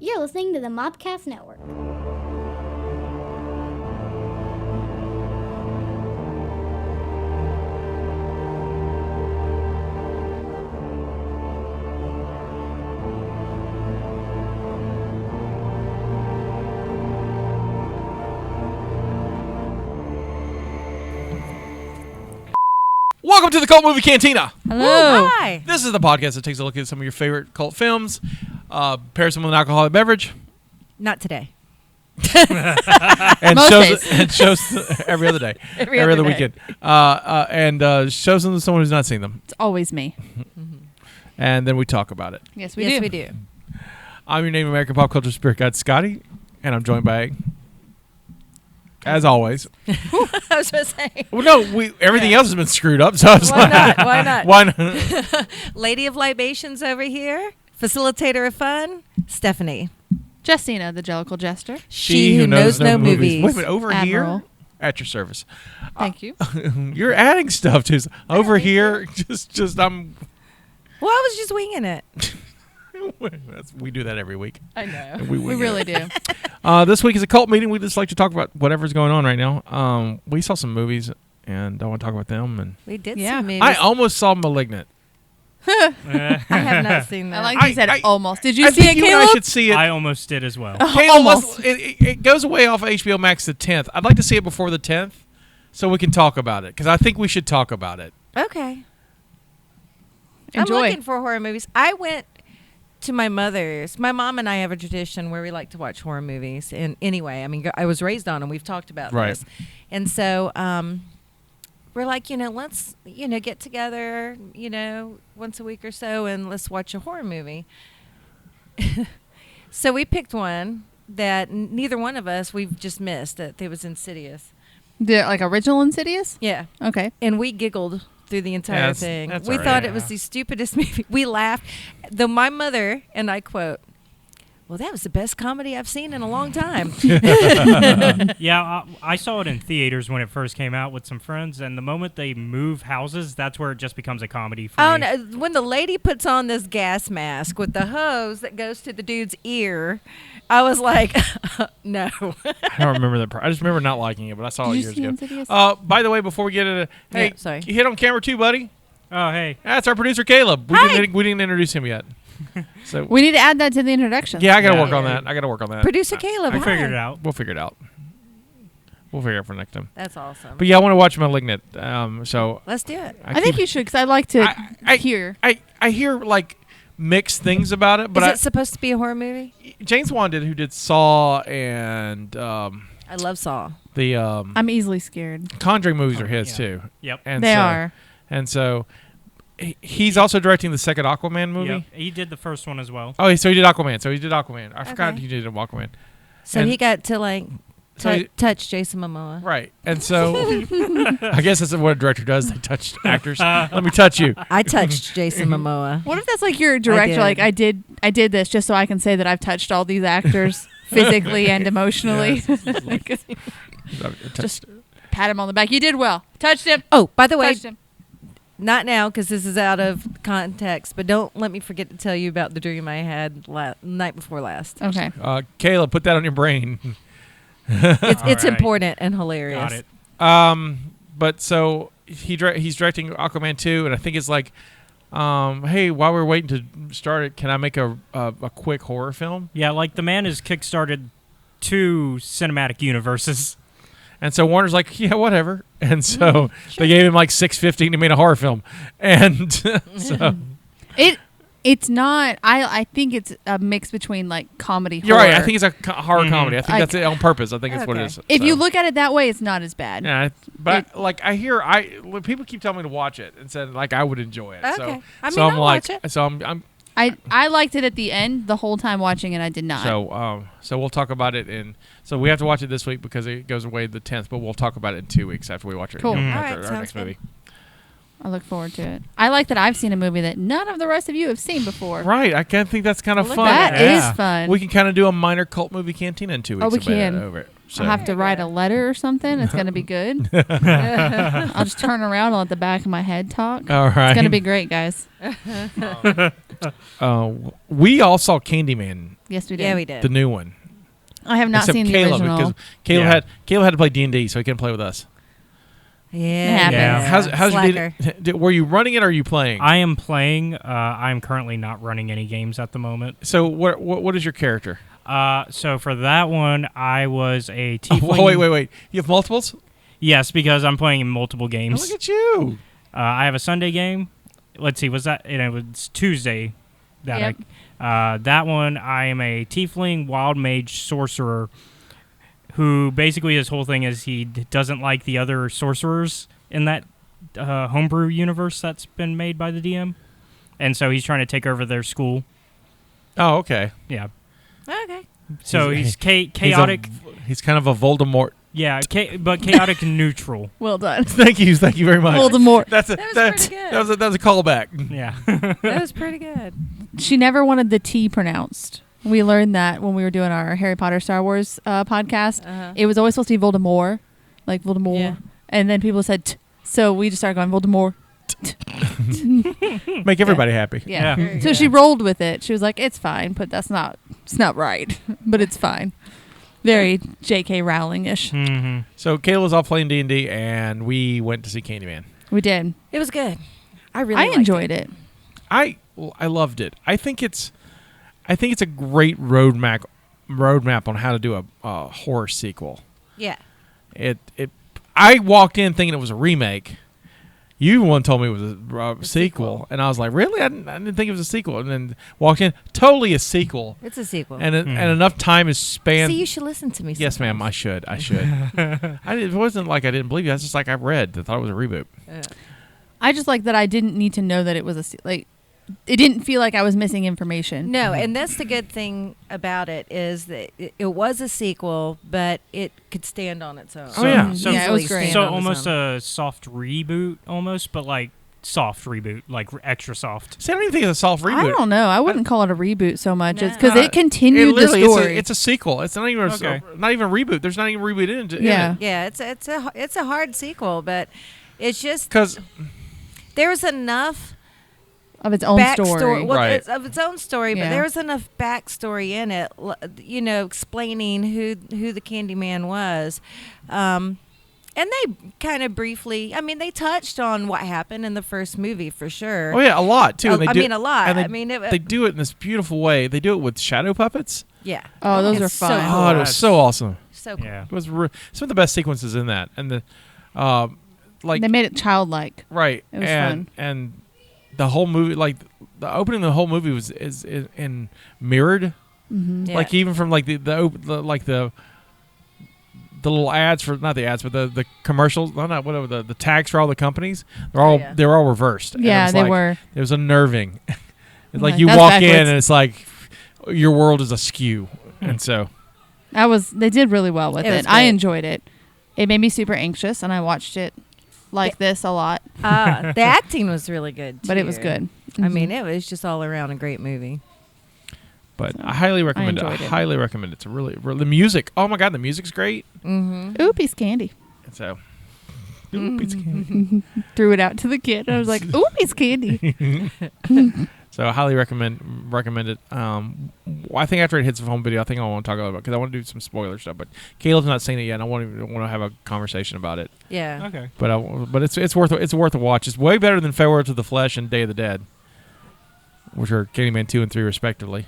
You're listening to the Mobcast Network. Welcome to the Cult Movie Cantina. Hello. Hi. This is the podcast that takes a look at some of your favorite cult films, pairs them with an alcoholic beverage, Not today. and shows every other day, every other day. weekend, and shows them to someone who's not seen them, It's always me. and then we talk about it. Yes, we yes, do. we do. I'm your Native American pop culture spirit guide, Scotty, and I'm joined by, as always. I was going to say. Well, no, everything else has been screwed up, so I was Why like, not? Why not? Why not? Lady of Libations over here. Facilitator of fun, Stephanie. Justina, the Jellicle Jester. She who knows no movies. Wait a minute, over Admiral. here? At your service. Thank you. You're adding stuff to over here. Just I'm. Well, I was just winging it. We do that every week. I know. We really do. This week is a cult meeting. We just like to talk about whatever's going on right now. We saw some movies, and I want to talk about them. And We did Yeah. some movies. I almost saw *Malignant*. I have not seen that. I like you said I- almost. Did you I see think it, you and I Caleb? should see it. I almost did as well. Caleb, almost. it goes away off HBO Max the 10th. I'd like to see it before the 10th, so we can talk about it. Because I think we should talk about it. Okay. Enjoy. I'm looking for horror movies. I went to my mother's. My mom and I have a tradition where we like to watch horror movies. And anyway, I mean, I was raised on them. We've talked about Right. this. And so we're like, let's, get together, once a week or so and let's watch a horror movie. So we picked one that neither one of us, we've just missed. That it was Insidious. The original Insidious? Yeah. Okay. And we giggled through the entire Yeah, thing. that's We all thought right. it was the stupidest movie. We laughed. Though my mother, and I quote, "Well, that was the best comedy I've seen in a long time." Yeah, I saw it in theaters when it first came out with some friends, and the moment they move houses, that's where it just becomes a comedy for Oh, me. no. When the lady puts on this gas mask with the hose that goes to the dude's ear, I was like, no. I don't remember that part. I just remember not liking it, but I saw Did it you years see ago. Insidious? By the way, before we get into hey, Yeah, sorry. you hit on camera too, buddy. Oh, hey. That's our producer Caleb. We Hi. didn't introduce him yet. So We need to add that to the introduction. yeah, I gotta Yeah. work on that. I gotta work on that. Producer Caleb, I hi. figured it out. We'll figure it out. We'll figure it out for next time. That's awesome. But yeah, I want to watch *Malignant*. So Let's do it. I think you should, because I'd like to hear. I hear like mixed things about it, but Is it supposed to be a horror movie? James Wan who did *Saw* and I love Saw. the I'm easily scared. *Conjuring* movies are his Yeah. too. Yep. And They so, are. And so he's also directing the second *Aquaman* movie. Yep. He did the first one as well. Oh, so he did *Aquaman*. I forgot Okay. he did *Aquaman*. So And- he got to So he- touch Jason Momoa. Right. And so I guess that's what a director does. They touch actors. Let me touch you. I touched Jason Momoa. What if that's like your director? did. Like I did this just so I can say that I've touched all these actors physically and emotionally. Just pat him on the back. You did well. Touched him. Oh, by the way, Touched him. not now because this is out of context, but don't let me forget to tell you about the dream I had night before last. Okay. Caleb, put that on your brain. It's All right. important and hilarious. Got it. But so he's directing *Aquaman 2, and I think it's like, hey, while we're waiting to start it, can I make a quick horror film? Yeah, like the man has kickstarted 2 cinematic universes. And so Warner's like, yeah, whatever. And so they gave him like $650 to make a horror film. And so It's not. I think it's a mix between like comedy. you're horror. right. I think it's a horror comedy. I think Like- that's it on purpose. I think that's what it Okay. is. If So. you look at it that way, it's not as bad. Yeah, but I hear people keep telling me to watch it and said like I would enjoy it. So, Okay. I so mean, I'm I'll like, watch it. so I'm I liked it at the end. The whole time watching it, I did not. so we'll talk about it so we have to watch it this week because it goes away the 10th, but we'll talk about it in 2 weeks after we watch it. Cool. After All right, our sounds next good. movie. I look forward to it. I like that I've seen a movie that none of the rest of you have seen before. Right. I kind of think that's kind of Well, fun. That Yeah. is fun. We can kind of do a minor cult movie cantina in 2 weeks. Oh, we about it can. over it. So. I'll have to write a letter or something. It's going to be good. I'll just turn around and let the back of my head talk. All right. It's going to be great, guys. We all saw Candyman, Yes, we did. Yeah, we did. the new one. I have not Except seen the Caleb, original. because Caleb Yeah. had to play D&D, so he couldn't play with us. Yeah. Yeah. How's Slacker. were you running it or are you playing? I am playing. I'm currently not running any games at the moment. So what is your character? So for that one, I was a tiefling. Oh, wait. You have multiples? Yes, because I'm playing in multiple Oh, games. look at you. I have a Sunday game. Let's see, was that? And it was Tuesday. Yep. That one, I am a tiefling wild mage sorcerer who basically his whole thing is he doesn't like the other sorcerers in that homebrew universe that's been made by the DM. And so he's trying to take over their school. Oh, okay. Yeah. Okay. So he's chaotic. He's kind of a Voldemort. Yeah, but chaotic and neutral. Well done. Thank you very much. Voldemort. That was pretty good. That was a callback. Yeah. That was pretty good. She never wanted the T pronounced. We learned that when we were doing our Harry Potter Star Wars podcast. Uh-huh. It was always supposed to be Voldemort, like Voldemort. Yeah. And then people said, so we just started going Voldemort. Make everybody happy. Yeah. Yeah. So she rolled with it. She was like, it's fine, but it's not right. But it's fine. Very J.K. Rowling-ish. Mm-hmm. So Kayla was off playing D&D, and we went to see Candyman. We did. It was good. I really I liked enjoyed it. I loved it. I think it's a great roadmap on how to do a horror sequel. Yeah. I walked in thinking it was a remake. You one told me it was a sequel, and I was like, really? I didn't think it was a sequel. And then walked in, totally a sequel. It's a sequel. And enough time is spanned. See, you should listen to me. Yes, sometimes. ma'am. I should. It wasn't like I didn't believe you. It's just like I read. I thought it was a reboot. I just like that I didn't need to know that it was it didn't feel like I was missing information. No, and that's the good thing about it is that it was a sequel, but it could stand on its own. Oh, yeah. So, Yeah, it was easily great. stand so on its almost own. a soft reboot, but like soft reboot, like extra soft. See, I don't even think it's a soft reboot. I don't know. I wouldn't call it a reboot so much. It's No. because it continued the literally, story. It's a sequel. It's not even Okay. not even a reboot. There's not even a reboot in it. Yeah. Yeah, it's a hard sequel, but it's just Because there was enough of its own backstory. story. Well, Right. it's of its own story, but Yeah. there was enough backstory in it. Explaining who the Candyman was. And they kind of briefly, they touched on what happened in the first movie for sure. oh yeah, a lot too. And they do, a lot. and they do it in this beautiful way. They do it with shadow puppets. Yeah. Oh, those It's are so fun. cool. Oh, it was so awesome. So cool. Yeah. It was some of the best sequences in that, and the like They made it childlike. right, It was and fun. and the whole movie, like the opening of the whole movie is in mirrored, Mm-hmm. Yeah. like even from like the little ads for not the ads but the commercials, not whatever the tags for all the companies, they're all reversed. And it Yeah, was they like- were. It was unnerving. It's like Like, you that's walk in backwards. and it's like your world is askew, and so They did really well with It it. was I great. enjoyed it. It made me super anxious, and I watched it like this a lot. The acting was really good, But it was too. good. I Mhm. mean, it was just all around a great movie. But So, I highly recommend it. I enjoyed it. highly recommend it. It's the music. Oh my god, the music's great. Mm-hmm. Ooh, piece of candy. And so, ooh, pizza candy. Threw it out to the kid. I was like, ooh, piece of candy. So I highly recommend it. I think after it hits the home video, I think I want to talk about it because I want to do some spoiler stuff. But Caleb's not seen it yet, and I want to have a conversation about it. Yeah. Okay. But it's worth a watch. It's way better than Farewell to the Flesh and Day of the Dead, which are Candyman 2 and 3 respectively.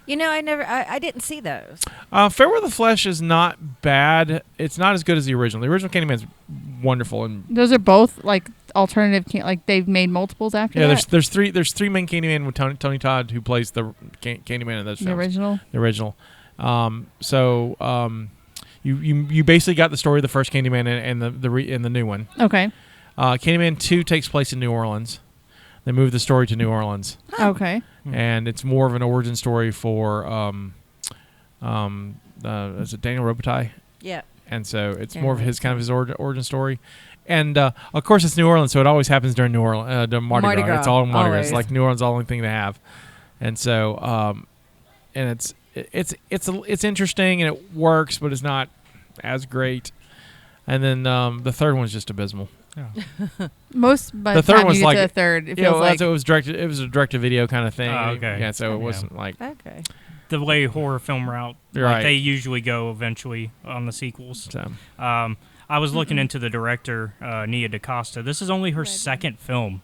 I didn't see those. Farewell to the Flesh is not bad. It's not as good as the original. The original Candyman's wonderful, and Those are both like alternative. Like they've made multiples after yeah, that. there's three main Candyman with Tony Todd who plays the Candyman in those The films. original. The original. You basically got the story of the first Candyman and the new one. Okay. Candyman 2 takes place in New Orleans. They moved the story to New Orleans, Okay. and it's more of an origin story for is it Daniel Robitaille? Yeah. And so it's Daniel more of his kind of his origin story. And of course it's New Orleans, so it always happens during New Orleans, during Mardi Gras. It's all Mardi Gras. It's always. like New Orleans is the only thing they have, and so and it's interesting and it works, but it's not as great. And then the third one's just abysmal. Most by The the third time one's you get like- to the third, it Yeah, feels like it was directed. It was a direct-to-video kind of thing. Oh, okay. Yeah, so it Yeah. wasn't like Okay. The way horror film route, Right. like they usually go eventually on the sequels. so. I was looking into the director, Nia DaCosta. This is only her second film.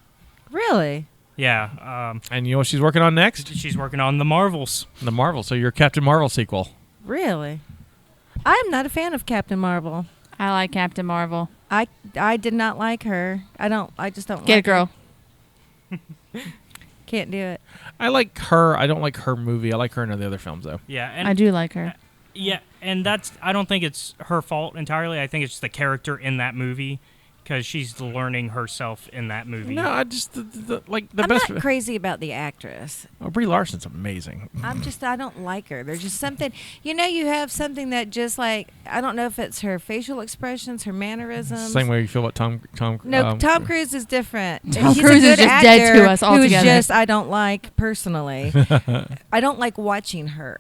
Really? Yeah. And you know what she's working on next? She's working on The Marvels. The Marvel. So your Captain Marvel sequel. Really? I'm not a fan of Captain Marvel. I like Captain Marvel. I did not like her. I just don't Get like it, girl. her. Can't do it. I like her. I don't like her movie. I like her in the other films though. Yeah, and I do like her. Yeah, and I don't think it's her fault entirely. I think it's the character in that movie because she's learning herself in that movie. No, I just the I'm best. not crazy about the actress. Oh, Brie Larson's amazing. I don't like her. There's just something, you have something that just like, I don't know if it's her facial expressions, her mannerisms. Same way you feel about Tom. No, Tom Cruise is different. Tom He's Cruise a is good just dead actor to us who's altogether. just I don't like personally. I don't like watching her.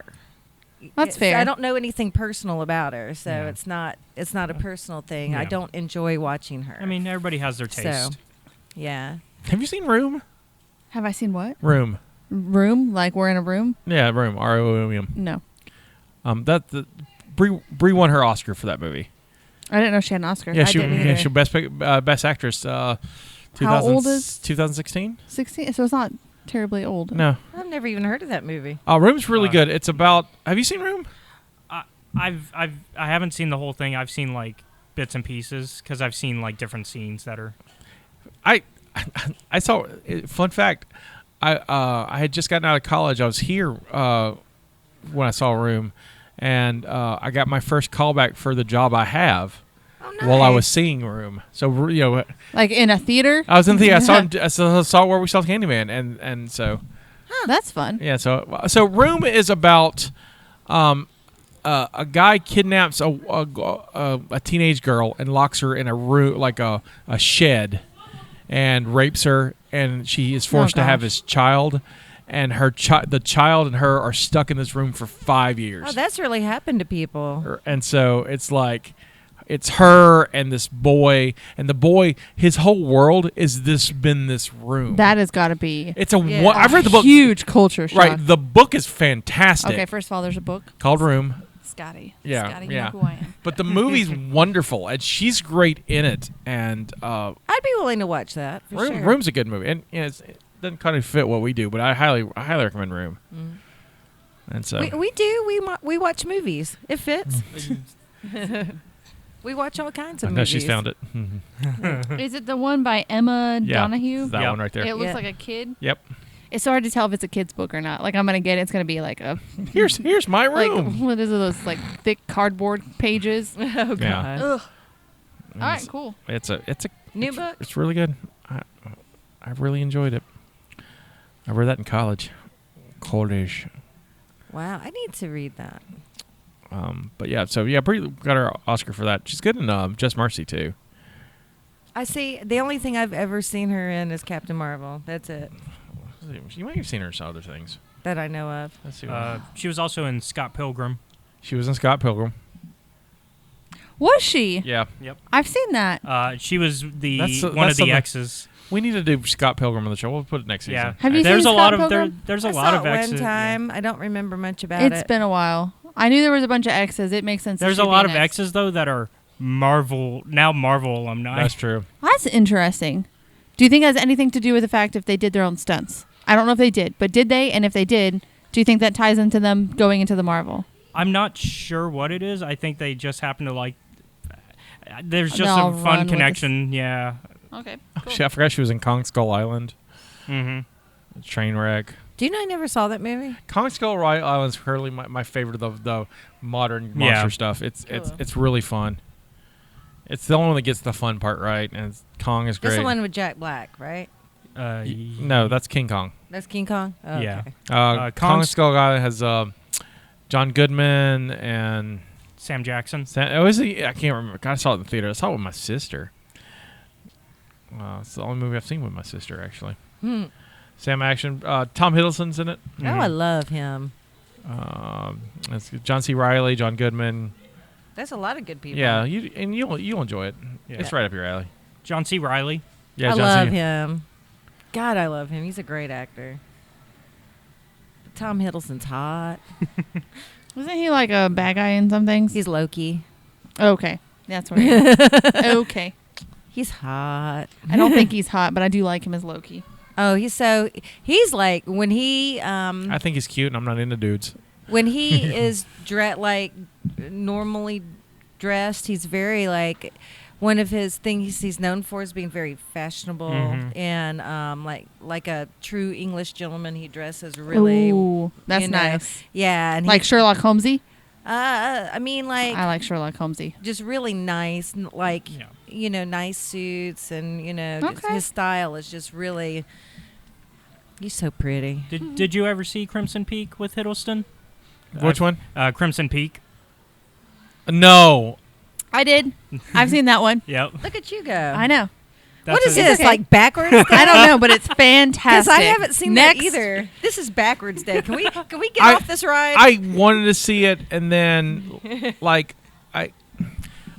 That's fair. I don't know anything personal about her, so Yeah. it's not a personal thing. I Yeah. don't enjoy watching her. I mean, everybody has their taste. So, yeah. Have you seen Room? Have I seen what? Room. Room? Like we're in a room? Yeah, Room. R-O-O-M. No. Brie won her Oscar for that movie. I didn't know she had an Oscar. Yeah, I she didn't either. she best actress. 2000, How old is- 2016? 16? So it's not terribly old. No. I've never even heard of that movie. Room's really good. It's about. Have you seen Room? I haven't seen the whole thing. I've seen like bits and pieces because I've seen like different scenes that are. I saw. Fun fact. I had just gotten out of college. I was here when I saw Room, and I got my first callback for the job I have Oh, while I was seeing Room. So Like in a theater? I was in the theater. I saw where we saw Candyman, and so That's fun. yeah. So Room is about a guy kidnaps a teenage girl and locks her in a room, like a shed, and rapes her, and she is forced to have gosh. his child, and the child and her are stuck in this room for 5 years. Oh, that's really happened to people. And so it's like it's her and this boy, and the boy, his whole world is this room. That has got to be It's a Yeah. I've read the book. huge culture shock. Right, the book is fantastic. Okay, first of all, there's a book. Called Room. Scotty. Yeah, Scotty, you yeah. know who I am. But the movie's wonderful, and she's great in it. And I'd be willing to watch that. For sure. Room's a good movie, and it doesn't kind of fit what we do, but I highly recommend Room. Mm. And so We do. We watch movies. It fits. We watch all kinds I of know movies. she's found it. Is it the one by Emma Yeah, Donahue? it's that Yeah. one right there. It looks Yeah. like a kid. Yep. It's so hard to tell if it's a kid's book or not. Like I'm gonna get it. It's gonna be like a Here's my like room. what is it? Those like thick cardboard pages. Oh God. Yeah. Ugh. And All right, cool. It's a New book. It's really good. I really enjoyed it. I read that in college. Wow, I need to read that. But yeah, Brie got her Oscar for that. She's good in Just Mercy too. I see. The only thing I've ever seen her in is Captain Marvel. That's it You might have seen her in some other things. that I know of. Let's see. She was also in Scott Pilgrim. She was in Scott Pilgrim. Was she? Yeah. I've seen that. She was That's one of something- the exes. We need to do Scott Pilgrim on the show. We'll put it next season. Yeah. Have you there's seen a lot Scott of Pilgrim? there's a I lot saw of it exes. one yeah. time. I don't remember much about It's it. been a while. I knew there was a bunch of X's. It makes sense. There's a lot of exes though that are Marvel alumni. That's true. That's interesting. Do you think it has anything to do with the fact if they did their own stunts? I don't know if they did, but did they? And if they did, do you think that ties into them going into the Marvel? I'm not sure what it is. I think they just happen to like. There's just They'll a run fun with connection. Yeah. Okay. I forgot she was in Kong Skull Island. Mm-hmm. Train wreck. Do you know I never saw that movie? Kong Skull Island is currently my favorite of the modern monster Yeah. stuff. It's Cool. it's really fun. It's the only one that gets the fun part right, and Kong is great. That's the one with Jack Black, right? No, that's King Kong. That's King Kong. Oh, Yeah. okay. Kong Kong's- Skull Island has John Goodman and Sam Jackson. I can't remember. God, I saw it in the theater. I saw it with my sister. It's the only movie I've seen with my sister, actually. Sam Action. Tom Hiddleston's in it. Oh, I love him. It's John C. Reilly, John Goodman. There's a lot of good people. Yeah, you'll enjoy it. Yeah. It's right up your alley. John C. Reilly. Yeah, I John love Cena. him. God, I love him. He's a great actor. Tom Hiddleston's hot. Wasn't he like a bad guy in some things? He's Loki. Okay. That's right. Okay. He's hot. I don't think he's hot, but I do like him as Loki. Oh, he's like when he I think he's cute, and I'm not into dudes. when he is like normally dressed, he's very like one of his things he's known for is being very fashionable and like a true English gentleman. He dresses really. Ooh, that's you know, nice. Yeah, and Like Sherlock Holmesy. I mean, like I like Sherlock Holmesy. just really nice, like Yeah. nice suits, and just Okay. his style is just really. He's so pretty. Did you ever see Crimson Peak with Hiddleston? Which one? Crimson Peak. No. I did. I've seen that one. Yep. Look at you go. I know. What is a- this, okay. like backwards? I don't know, but it's fantastic. Because I haven't seen Next. that either. This is backwards day. Can we get I- off this ride? I wanted to see it, and then like I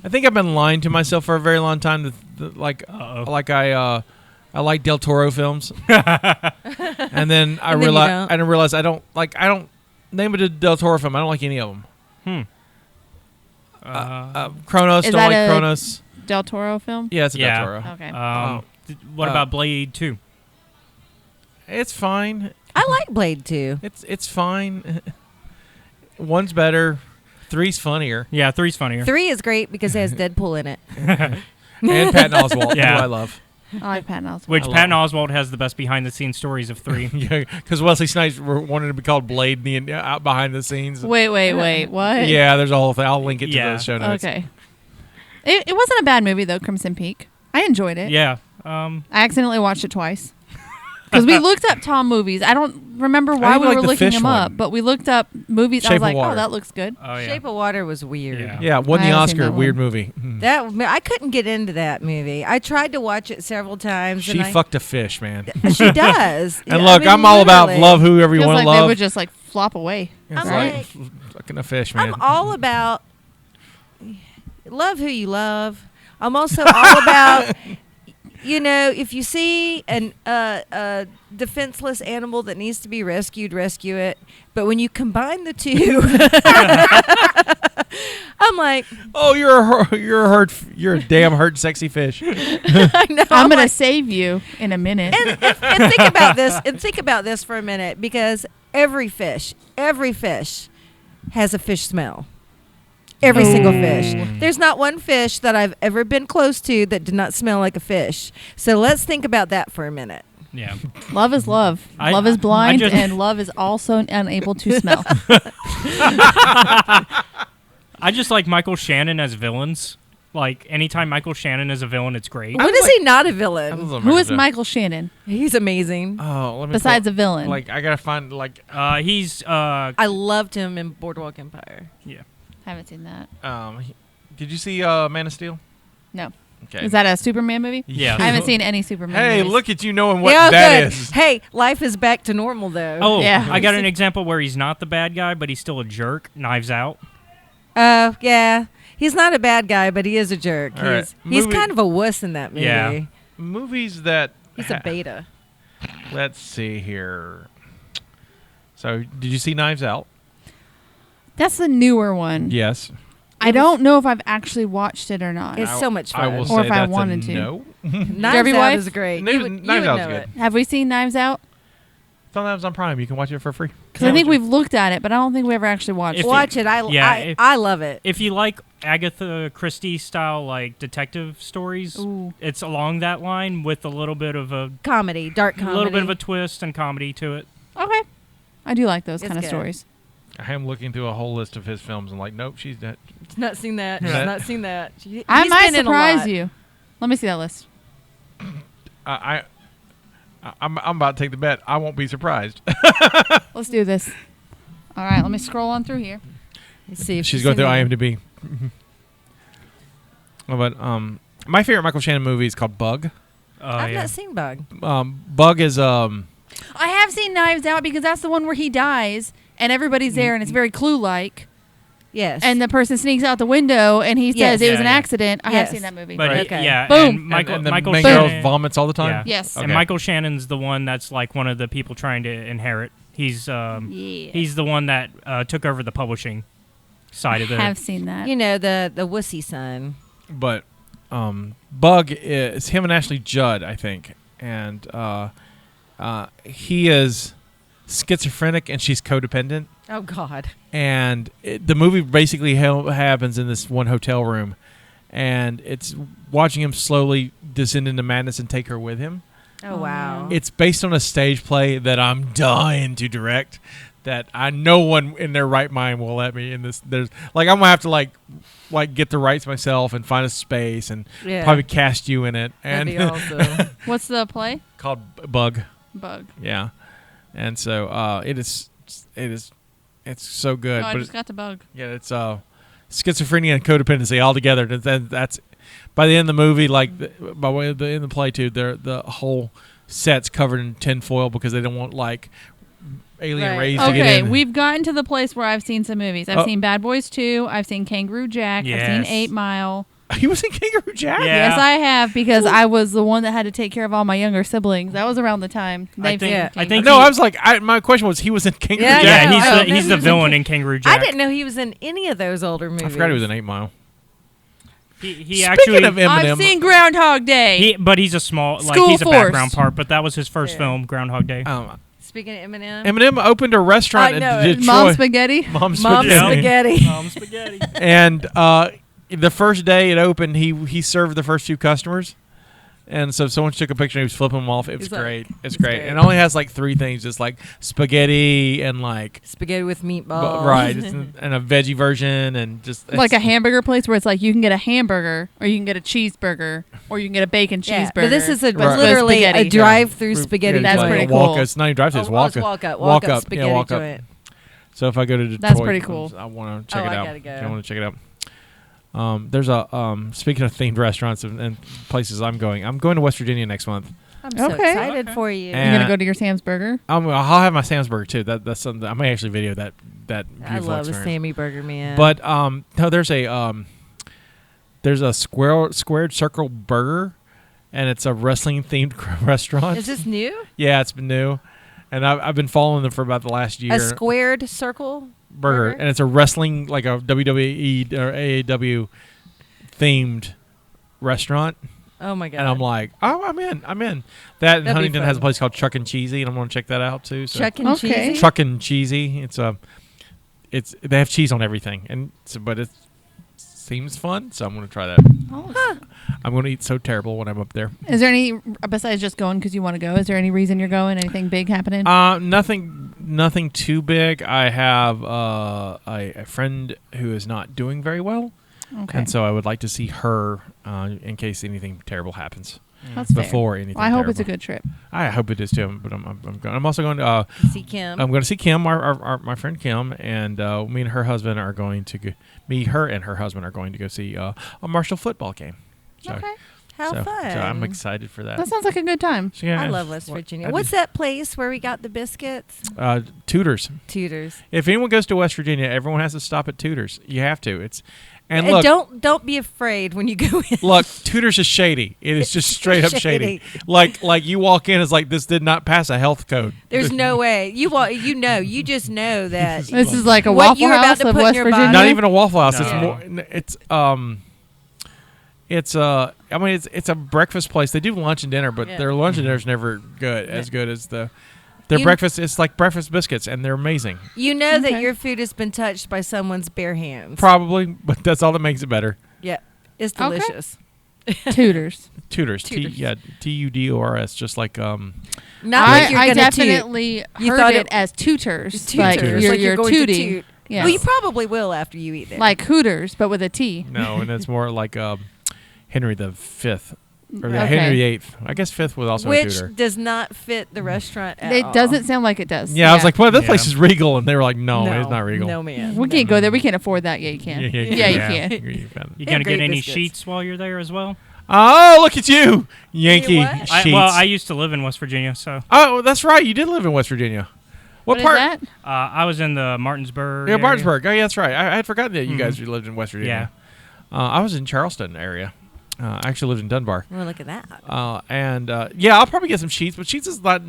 think I've been lying to myself for a very long time. I like Del Toro films, and then I And then you realized don't. I don't name it a Del Toro film. I don't like any of them. Kronos, Is don't that like a- Kronos. Del Toro film. Yeah, it's a Yeah. Del Toro. Okay. What about Blade 2? It's fine. I like Blade too. It's fine. One's better. 3's funnier. Yeah, 3's funnier. 3 is great because it has Deadpool in it. And Patton Oswalt, Yeah. who I love. I like Patton Oswalt. Which I love Patton it. Oswalt has the best behind-the-scenes stories of 3. Yeah, because Wesley Snipes wanted to be called Blade out behind the scenes. Wait. What? Yeah, there's a whole thing. I'll link it to Yeah. the show notes. Okay. It wasn't a bad movie though. Crimson Peak. I enjoyed it. Yeah. I accidentally watched it twice. Because we looked up Tom movies. I don't remember why even we like were the looking fish them one. up, but we looked up movies. I Shape was of like, Water. oh, that looks good. Oh, yeah. Shape of Water was weird. Yeah. Yeah, won I the haven't seen Oscar. that Weird one. movie. That I couldn't get into that movie. I tried to watch it several times. She and fucked a fish, man. She does. And Yeah, look, I mean, I'm all about literally. love whoever you Feels want like to they love. would just like flop away. It's I'm like like- fucking a fish, man. I'm all about love who you love. I'm also all about, if you see a defenseless animal that needs to be rescued, rescue it. But when you combine the two, I'm like, Oh, you're a damn hurt, sexy fish. I know. I'm gonna like, save you in a minute. and think about this. And think about this for a minute, because every fish has a fish smell. Every single fish. There's not one fish that I've ever been close to that did not smell like a fish. So let's think about that for a minute. Yeah. Love is love. I- Love is I blind, just- and love is also unable to smell. I just like Michael Shannon as villains. Like, anytime Michael Shannon is a villain, it's great. When is he not a villain? Who is Michael Shannon He's amazing. Oh, let me besides a villain? Like, I gotta find He's I loved him in Boardwalk Empire. Haven't seen that. Did you see Man of Steel? No. Okay. Is that a Superman movie? Yeah. I haven't seen any Superman Hey, movies. look at you knowing what Yeah, that good. is. Hey, life is back to normal though. Oh, Yeah. I got an example where he's not the bad guy, but he's still a jerk. Knives Out. Yeah. He's not a bad guy, but he is a jerk. All right. He's Movie- kind of a wuss in that movie. Yeah. Movies that He's a beta. Let's see here. So, did you see Knives Out? That's the newer one. Yes. I don't know if I've actually watched it or not. It's so much I fun. will Or say if I that's wanted a to. no. Knives Derby Out Wife? is great. Knives- You would Knives Out's know good. it. Have we seen Knives Out? It's on Amazon Prime. You can watch it for free. Because I think we've looked at it, but I don't think we ever actually watched If it. Watch it. Yeah, I love it. If you like Agatha Christie style, like, detective stories, Ooh. it's along that line with a little bit of a Dark comedy. little bit of a twist and comedy to it. Okay. I do like those It's kind of good. stories. I am looking through a whole list of his films and like, nope, she's dead. Not seen that. Yeah. Not seen that. I He's might been in a surprise lot. you. Let me see that list. I'm about to take the bet. I won't be surprised. Let's do this. All right, let me scroll on through here. Let's see if She's she's going through seen it. IMDb. But my favorite Michael Shannon movie is called Bug. I've Yeah. not seen Bug. Bug is I have seen Knives Out because that's the one where he dies and everybody's there and it's very Clue-like. Yes. and the person sneaks out the window, and he says Yes. it was Yeah, an yeah. accident. I have Yes. seen that movie. But Okay. yeah, Boom. and Michael and the Michael main Shannon, girl vomits all the time. Yeah. Yes. Okay. And Michael Shannon's the one that's like one of the people trying to inherit. He's Yeah. he's the one that took over the publishing side of the. have seen that. you know, the wussy son. But Bug is him and Ashley Judd, I think, and he is schizophrenic and she's codependent. Oh God. And the movie basically happens in this one hotel room, and it's watching him slowly descend into madness and take her with him. Oh wow. It's based on a stage play that I'm dying to direct. That I no one in their right mind will let me in this. There's like I'm gonna have to like get the rights myself and find a space and Yeah. probably cast you in it. And That'd be awesome. What's the play? called Bug. Bug. Yeah, and so it's so good. Oh, I but just got the bug. yeah, it's schizophrenia and codependency all together. And then that's by the end of the movie, like by way of the in the play too. The whole set's covered in tinfoil because they don't want like alien Right. rays to get Okay, in. we've gotten to the place where I've seen some movies. I've Oh. seen Bad Boys 2. I've seen Kangaroo Jack. I've Yes. seen 8 Mile. He was in Kangaroo Jack. Yeah. Yes, I have because I was the one that had to take care of all my younger siblings. That was around the time they've think- seen I Kangaroo. think No, he- I was like, my question was, he was in Kangaroo Yeah, Jack. Yeah, No, I he's don't the know he's he the was in villain in Kangaroo Jack. I didn't know he was in any of those older movies. I forgot he was in 8 Mile. He Speaking actually of Eminem, I've seen Groundhog Day. but he's a small School he's a Force. background part. But that was his first Yeah. film, Groundhog Day. Speaking of Eminem. Eminem opened a restaurant I know in it. Detroit. Mom Spaghetti. Mom Mom Spaghetti. spaghetti. Spaghetti. And the first day it opened, he served the first few customers. And so someone took a picture and he was flipping them off. It was He's like, great. It's it's great. great. And it only has like 3 things, just like spaghetti and like Spaghetti with meatballs. right, and a veggie version and just Like a hamburger place where it's like you can get a hamburger or you can get a cheeseburger or you can get a bacon Yeah, cheeseburger. but this is Right. literally a Spaghetti. drive-through spaghetti. That's like pretty a walk. cool. It's not even drive-through. It's Oh, walk it's up. walk up spaghetti Yeah, walk up. joint. So if I go to Detroit, That's pretty cool. I want to check Oh, it I out. gotta go. I want to check it out. There's a speaking of themed restaurants and places I'm going to West Virginia next month. I'm so Okay. excited for you. And- You're gonna go to your Sam's Burger. I'll have my Sam's Burger too. That's something I may actually video that I beautiful love a experience. Sammy Burger, man. But no, there's a squared circle burger, and it's a wrestling themed restaurant. is this new? Yeah, it's been new, and I've been following them for about the last year. A squared circle burger, and it's a wrestling like a WWE or AAW themed restaurant. Oh my god! And I'm like, oh, I'm in. That in That'd be Huntington has a fun. place called Chuck and Cheesy, and I'm going to check that out too. So. Chuck and Okay. cheesy. Chuck and Cheesy. They have cheese on everything, but it seems fun, so I'm going to try that. Oh. I'm going to eat so terrible when I'm up there. Is there any besides just going because you want to go? Is there any reason you're going? Anything big happening? Nothing too big. I have a friend who is not doing very well, Okay, and so I would like to see her in case anything terrible happens that's fair. before anything. Well, I hope it's a terrible. good trip. I hope it is too. But I'm going. I'm also going to. See Kim. I'm going to see Kim, my friend Kim, and me and her husband are going to go. Her and her husband are going to go see a Marshall football game. So, Okay, How so, fun! So I'm excited for that. that sounds like a good time. So, yeah, I love West Virginia. I What's that place where we got the biscuits? Tudors. Tutors. If anyone goes to West Virginia, everyone has to stop at Tudors. You have to. And And look, don't be afraid when you go in. look, Tudors is shady. It is just straight up shady. Like you walk in, it's like this did not pass a health code. There's no way. You just know that. This is like a What Waffle you're about House to of put in West your Virginia. body. Not even a Waffle House. No. It's a breakfast place. They do lunch and dinner, but Yeah. their lunch and dinner is never good as good as their You- breakfast. It's like breakfast biscuits, and they're amazing. You know that Okay. your food has been touched by someone's bare hands. Probably, but that's all that makes it better. Yeah, it's Okay. delicious. Tutors. Tudors, Tutors. Tudors, just like Not like you're I gonna definitely You heard thought it it- as tutors. toot. Like Tutors, you're, like you're going to tooting. toot. Yes. Well, you probably will after you eat there. like Hooters, but with a T. no, and it's more like Henry the Fifth or Okay. Henry the Eighth. I guess Fifth was also a which tutor. does not fit the restaurant at It all. doesn't sound like it does. Yeah, I was like, well, this Yeah. place is regal, and they were like, no, it's not regal. No, man. We can't go there. We can't afford that. Yeah, you can. Yeah, Yeah, yeah, you yeah. can. You They gonna have get great any biscuits. sheets while you're there as well? Oh, look at you, Yankee what? sheets. I used to live in West Virginia, so Oh, that's right. You did live in West Virginia. What is part? that? I was in the Martinsburg. Yeah, area. Martinsburg. Oh, yeah, that's right. I had forgotten that you guys lived in West Virginia. Yeah. I was in Charleston area. I actually lived in Dunbar. Well, look at that. Yeah, I'll probably get some Sheets, but Sheets is not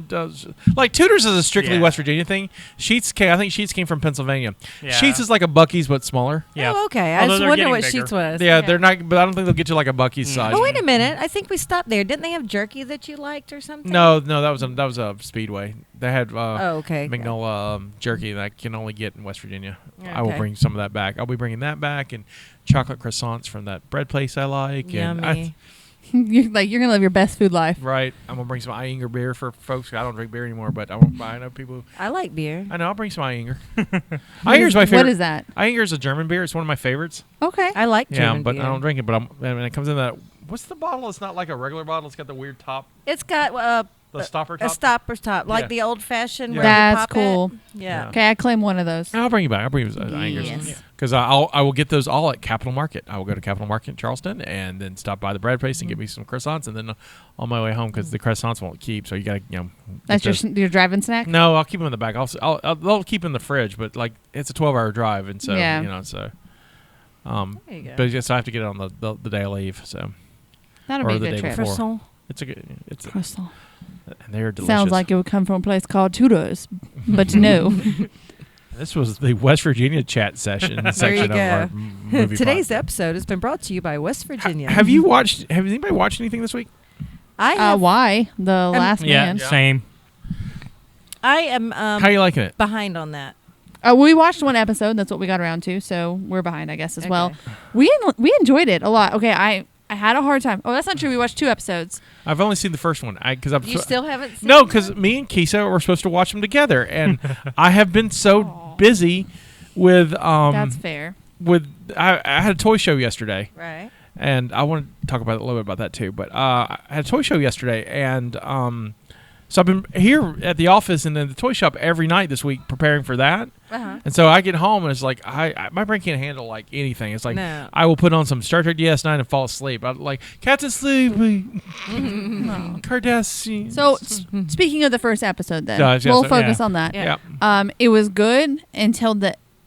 like Tudors is a strictly Yeah. West Virginia thing. I think Sheets came from Pennsylvania. Yeah. Sheets is like a Buc-ee's but smaller. Yeah. Oh, okay. I Although was they're wondering getting what bigger. Sheets was. Yeah, they're not, but I don't think they'll get you like a Buc-ee's size. Oh, wait a minute. I think we stopped there. Didn't they have jerky that you liked or something? No, that was a Speedway. They had Oh, okay. Magnolia jerky that I can only get in West Virginia. I will Okay. bring some of that back. I'll be bringing that back and chocolate croissants from that bread place I like. And Yummy. You're gonna live your best food life. right. I'm gonna bring some Iinger beer for folks. I don't drink beer anymore, but I know people. I like beer. I know. I'll bring some Iinger. What Iinger's is- my favorite. What is that? Iinger's a German beer. It's one of my favorites. Okay. I like German but beer. I don't drink it. But it comes in that. What's the bottle? It's not like a regular bottle. It's got the weird top, It's got the stopper a top. stopper's top, like Yeah. the old-fashioned. Yeah. where you That's pop cool. It. Yeah. Okay, I claim one of those. I'll bring you back. I'll bring you Iinger's. Yes. Because I will get those all at Capital Market. I will go to Capital Market in Charleston and then stop by the bread place and get me some croissants, and then on my way home because the croissants won't keep. So you gotta get That's those. your driving snack. No, I'll keep them in the back. They'll keep in the fridge, but like it's a 12-hour drive, and so Yeah. so. There you go. But just I have to get it on the day I leave. So That'll or be a the good day trip. before. Croissant. Croissant. And they're delicious. Sounds like it would come from a place called Tudors, but no. This was the West Virginia chat section section of go. our movie Today's podcast. episode has been brought to you by West Virginia. Have you watched? Have anybody watched anything this week? I have. Why? The Last Yeah, Man. same. I am How you liking it? behind on that. We watched one episode. That's what we got around to. So we're behind, I guess, as well. Okay. We enjoyed it a lot. Okay, I had a hard time. Oh, that's not true. We watched 2 episodes. I've only seen the first one. Because I've You still haven't seen no, it? because me and Kisa were supposed to watch them together, and I have been so busy with That's fair. I had a toy show yesterday, Right. and I want to talk about a little bit about that too. But I had a toy show yesterday, and so I've been here at the office and in the toy shop every night this week preparing for that. Uh-huh. And so I get home and it's like my brain can't handle like anything. It's like No. I will put on some Star Trek DS9 and fall asleep. I'm like Captain Sleepy, Kardashian. So speaking of the first episode, then Yeah, we'll so- focus yeah. on that. Yeah. It was good until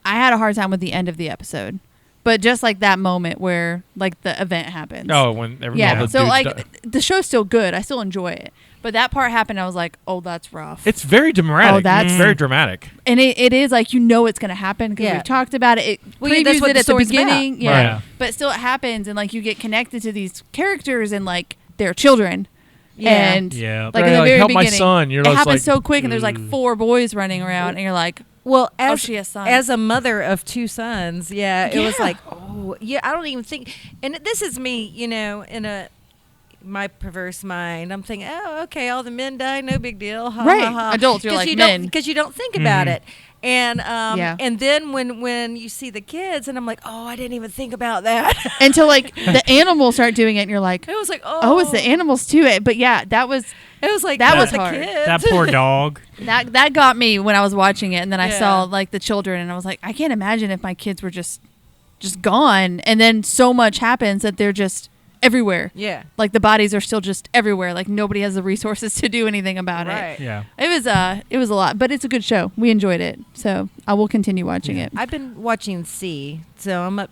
I had a hard time with the end of the episode, but just like that moment where like the event happens. Oh, when all yeah. the So dudes like die. the show's still good. I still enjoy it, but that part happened. I was like, oh, that's rough. It's very dramatic. Oh, that's- it's very dramatic. And it is like it's going to happen because Yeah. we've talked about it. It Well, yeah, that's previews what it the at the story's beginning, about. yeah. Right. But still, it happens, and like you get connected to these characters and like their children. Yeah. And Yeah. like Right, in the like, very help my beginning, son. You're it just happens like, so quick, and there's like 4 boys running around, and you're like, Well, oh, as she has sons. as a mother of 2 sons, it was Yeah. like, oh, yeah. I don't even think, and this is me, in my perverse mind. I'm thinking, oh, okay, all the men die, no big deal. Ha, Right. ha, ha. Adults, you're like, you men. because you don't think about Mhm. it. And Yeah. and then when you see the kids, and I'm like, oh, I didn't even think about that. until like the animals start doing it, and you're like, It was like, oh, it's the animals too. But yeah, that was It was like That was the hard. kids. That poor dog. that got me when I was watching it, and then I Yeah. saw like the children, and I was like, I can't imagine if my kids were just gone, and then so much happens that they're just everywhere. Yeah. Like the bodies are still just everywhere. Like nobody has the resources to do anything about it. Right. Yeah. It was a lot, but it's a good show. We enjoyed it, so I will continue watching it. I've been watching C, so I'm up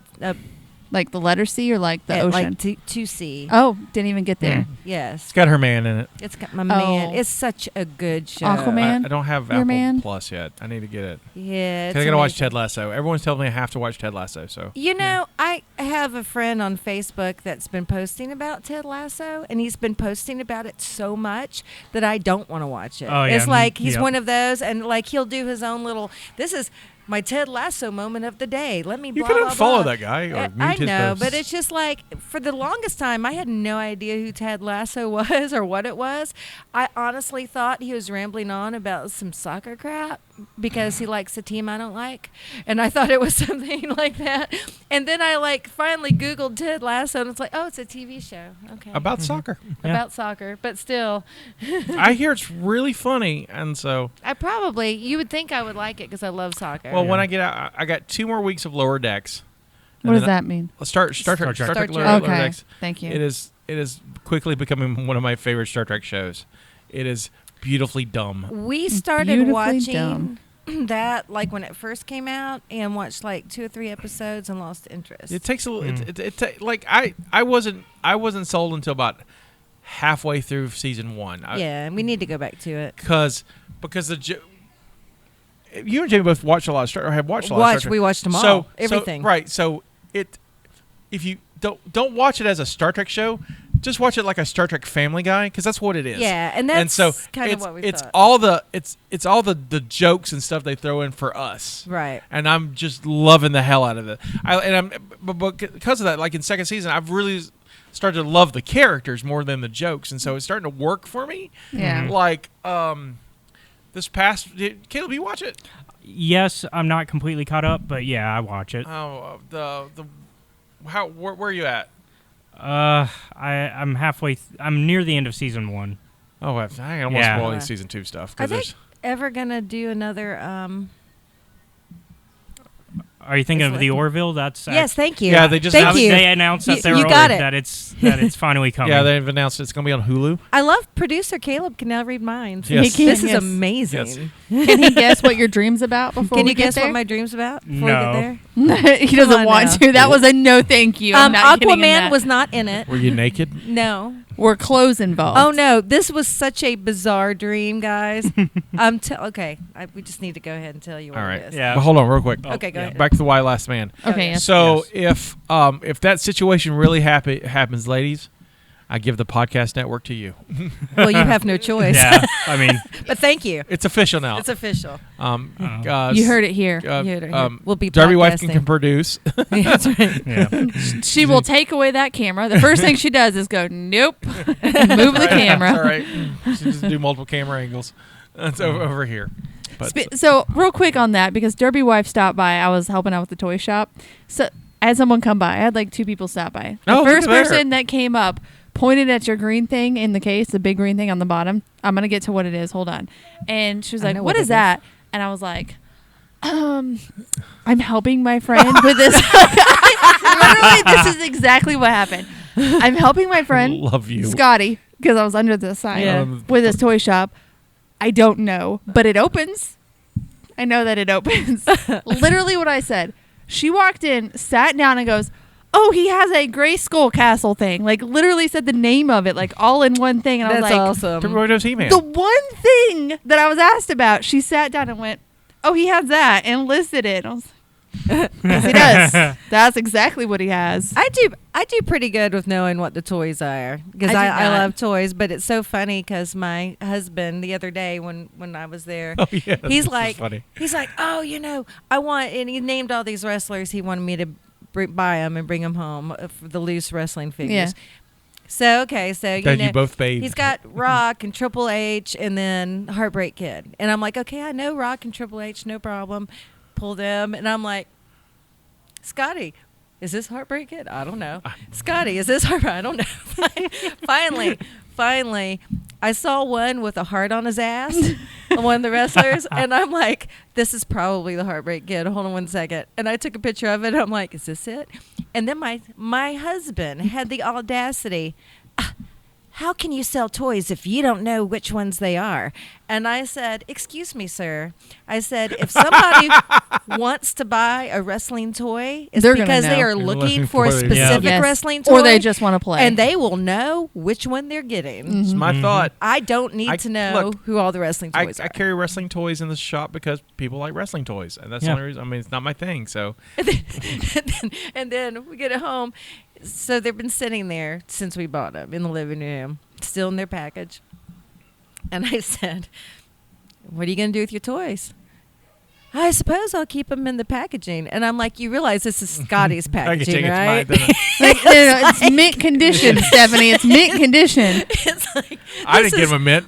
Like the letter C or like the at ocean. like to C. Oh, didn't even get there. Yes. It's got her man in it. It's got my man. Oh. It's such a good show. Aquaman? I don't have Your Apple man? Plus yet. I need to get it. Yeah. 'Cause I gotta watch Ted Lasso. Everyone's telling me I have to watch Ted Lasso. So You know, I have a friend on Facebook that's been posting about Ted Lasso, and he's been posting about it so much that I don't want to watch it. Oh, yeah. It's like he's Yep. one of those, and like he'll do his own little. This is my Ted Lasso moment of the day. Let me. you blah, can blah, unfollow blah. that guy or mute I his know, posts. but it's just like for the longest time, I had no idea who Ted Lasso was or what it was. I honestly thought he was rambling on about some soccer crap because he likes a team I don't like, and I thought it was something like that. And then I like finally Googled Ted Lasso, and it's like, oh, it's a TV show. Okay, about soccer. about soccer, but still, I hear it's really funny, and so you would think I would like it because I love soccer. well, when I get out, I got 2 more weeks of Lower Decks. What And does then that mean? Star Trek Star Trek. Lower Okay, Decks. thank you. It is quickly becoming one of my favorite Star Trek shows. It is beautifully dumb. We started Beautifully watching dumb. that like when it first came out, and watched like 2 or 3 episodes and lost interest. It takes a like I wasn't sold until about halfway through season 1. Yeah, we need to go back to it. Because you and Jamie both watched a lot of Star, or have watched a lot of Star Trek. We watched them all. Everything. So if you don't watch it as a Star Trek show, just watch it like a Star Trek Family Guy, because that's what it is. Yeah, and that's kind of what we it's thought. It's all the jokes and stuff they throw in for us. Right. And I'm just loving the hell out of it. But because of that, like in second season, I've really started to love the characters more than the jokes, and so it's starting to work for me. Yeah. Like this past, Caleb, you watch it? Yes, I'm not completely caught up, but yeah, I watch it. Oh, where are you at? I'm halfway. I'm near the end of season 1. Oh, I almost Yeah. spoiling season 2 stuff. Are 'Cause they there's ever gonna do another? Are you thinking It's of the like- Orville? That's Yes, thank you. Yeah, they just thank announced- you. They announced that You got it. that it's finally coming. yeah, they've announced it's going to be on Hulu. I love producer Caleb can now read minds. Yes. He This can, is yes. amazing. Can he guess what your dream's about before Can we you get guess there? what my dream's about before No. we get He doesn't on want now. to. That was a no thank you. I'm not getting in Aquaman that. was not in it. Were you naked? No. Were clothes involved? Oh no, this was such a bizarre dream, guys. Okay, we just need to go ahead and tell you what All right. it is. Yeah. But hold on, real quick. Okay, go ahead. Back to the Why Last Man. Okay. Yes. So Yes. if that situation really happens, ladies, I give the podcast network to you. Well, you have no choice. Yeah, I mean, But thank you. It's official now. It's official. You heard it here. You heard it here. We'll be Derby wife can podcasting. produce. That's right. yeah. She will take away that camera. The first thing she does is go, nope, and move the camera. All right. She just do multiple camera angles. That's over here. But So real quick on that, because Derby wife stopped by. I was helping out with the toy shop. So I had someone come by. I had like 2 people stop by. The Oh, look first at there. person that came up pointed at your green thing in the case, the big green thing on the bottom. I'm gonna get to what it is. Hold on. And she was I like, know "What what is it that?" And I was like, I'm helping my friend with this." Literally, this is exactly what happened. I'm helping my friend love you. Scotty, because I was under the sign Yeah. with his toy shop. I don't know, but it opens. I know that it opens. Literally what I said. She walked in, sat down, and goes, "Oh, he has a gray skull castle thing." Like, literally said the name of it, like, all in one thing. And I was That's like, awesome. Derby wife knows He-Man. the one thing that I was asked about, she sat down and went, "Oh, he has that," and listed it. I was like, yes, he does. That's exactly what he has. I do pretty good with knowing what the toys are, because I do I not. love toys. But it's so funny because my husband the other day when I was there, Oh, yeah, this he's is like, funny. "Oh, I want," and he named all these wrestlers. He wanted me to buy them and bring them home for the loose wrestling figures. So That you both bathed. he's got Rock and Triple H and then Heartbreak Kid, and I'm like, okay, I know Rock and Triple H, no problem. Pull them, and I'm like, Scotty, is this Heartbreak Kid? I don't know. Scotty, is this Heartbreak? I don't know. Finally, I saw one with a heart on his ass, one of the wrestlers, and I'm like, this is probably the Heartbreak Kid. Hold on one second. And I took a picture of it. I'm like, is this it? And then my husband had the audacity, how can you sell toys if you don't know which ones they are? And I said, excuse me, sir. I said, if somebody wants to buy a wrestling toy, it's They're gonna because they know. are They're looking looking for a for it. specific Yes. wrestling toy. Or they just want to play. and they will know which one they're getting. It's my thought. I don't need to know look, who all the wrestling I toys are. carry wrestling toys in the shop because people like wrestling toys, and that's the Yeah. only reason. I mean, it's not my thing. So and then we get it home. So they've been sitting there since we bought them in the living room, still in their package. And I said, what are you going to do with your toys? I suppose I'll keep them in the packaging. And I'm like, you realize this is Scotty's packaging, right? It's mine, Like, no, it's mint condition, Stephanie. It's mint condition. It's like, I this didn't give is- him a mint.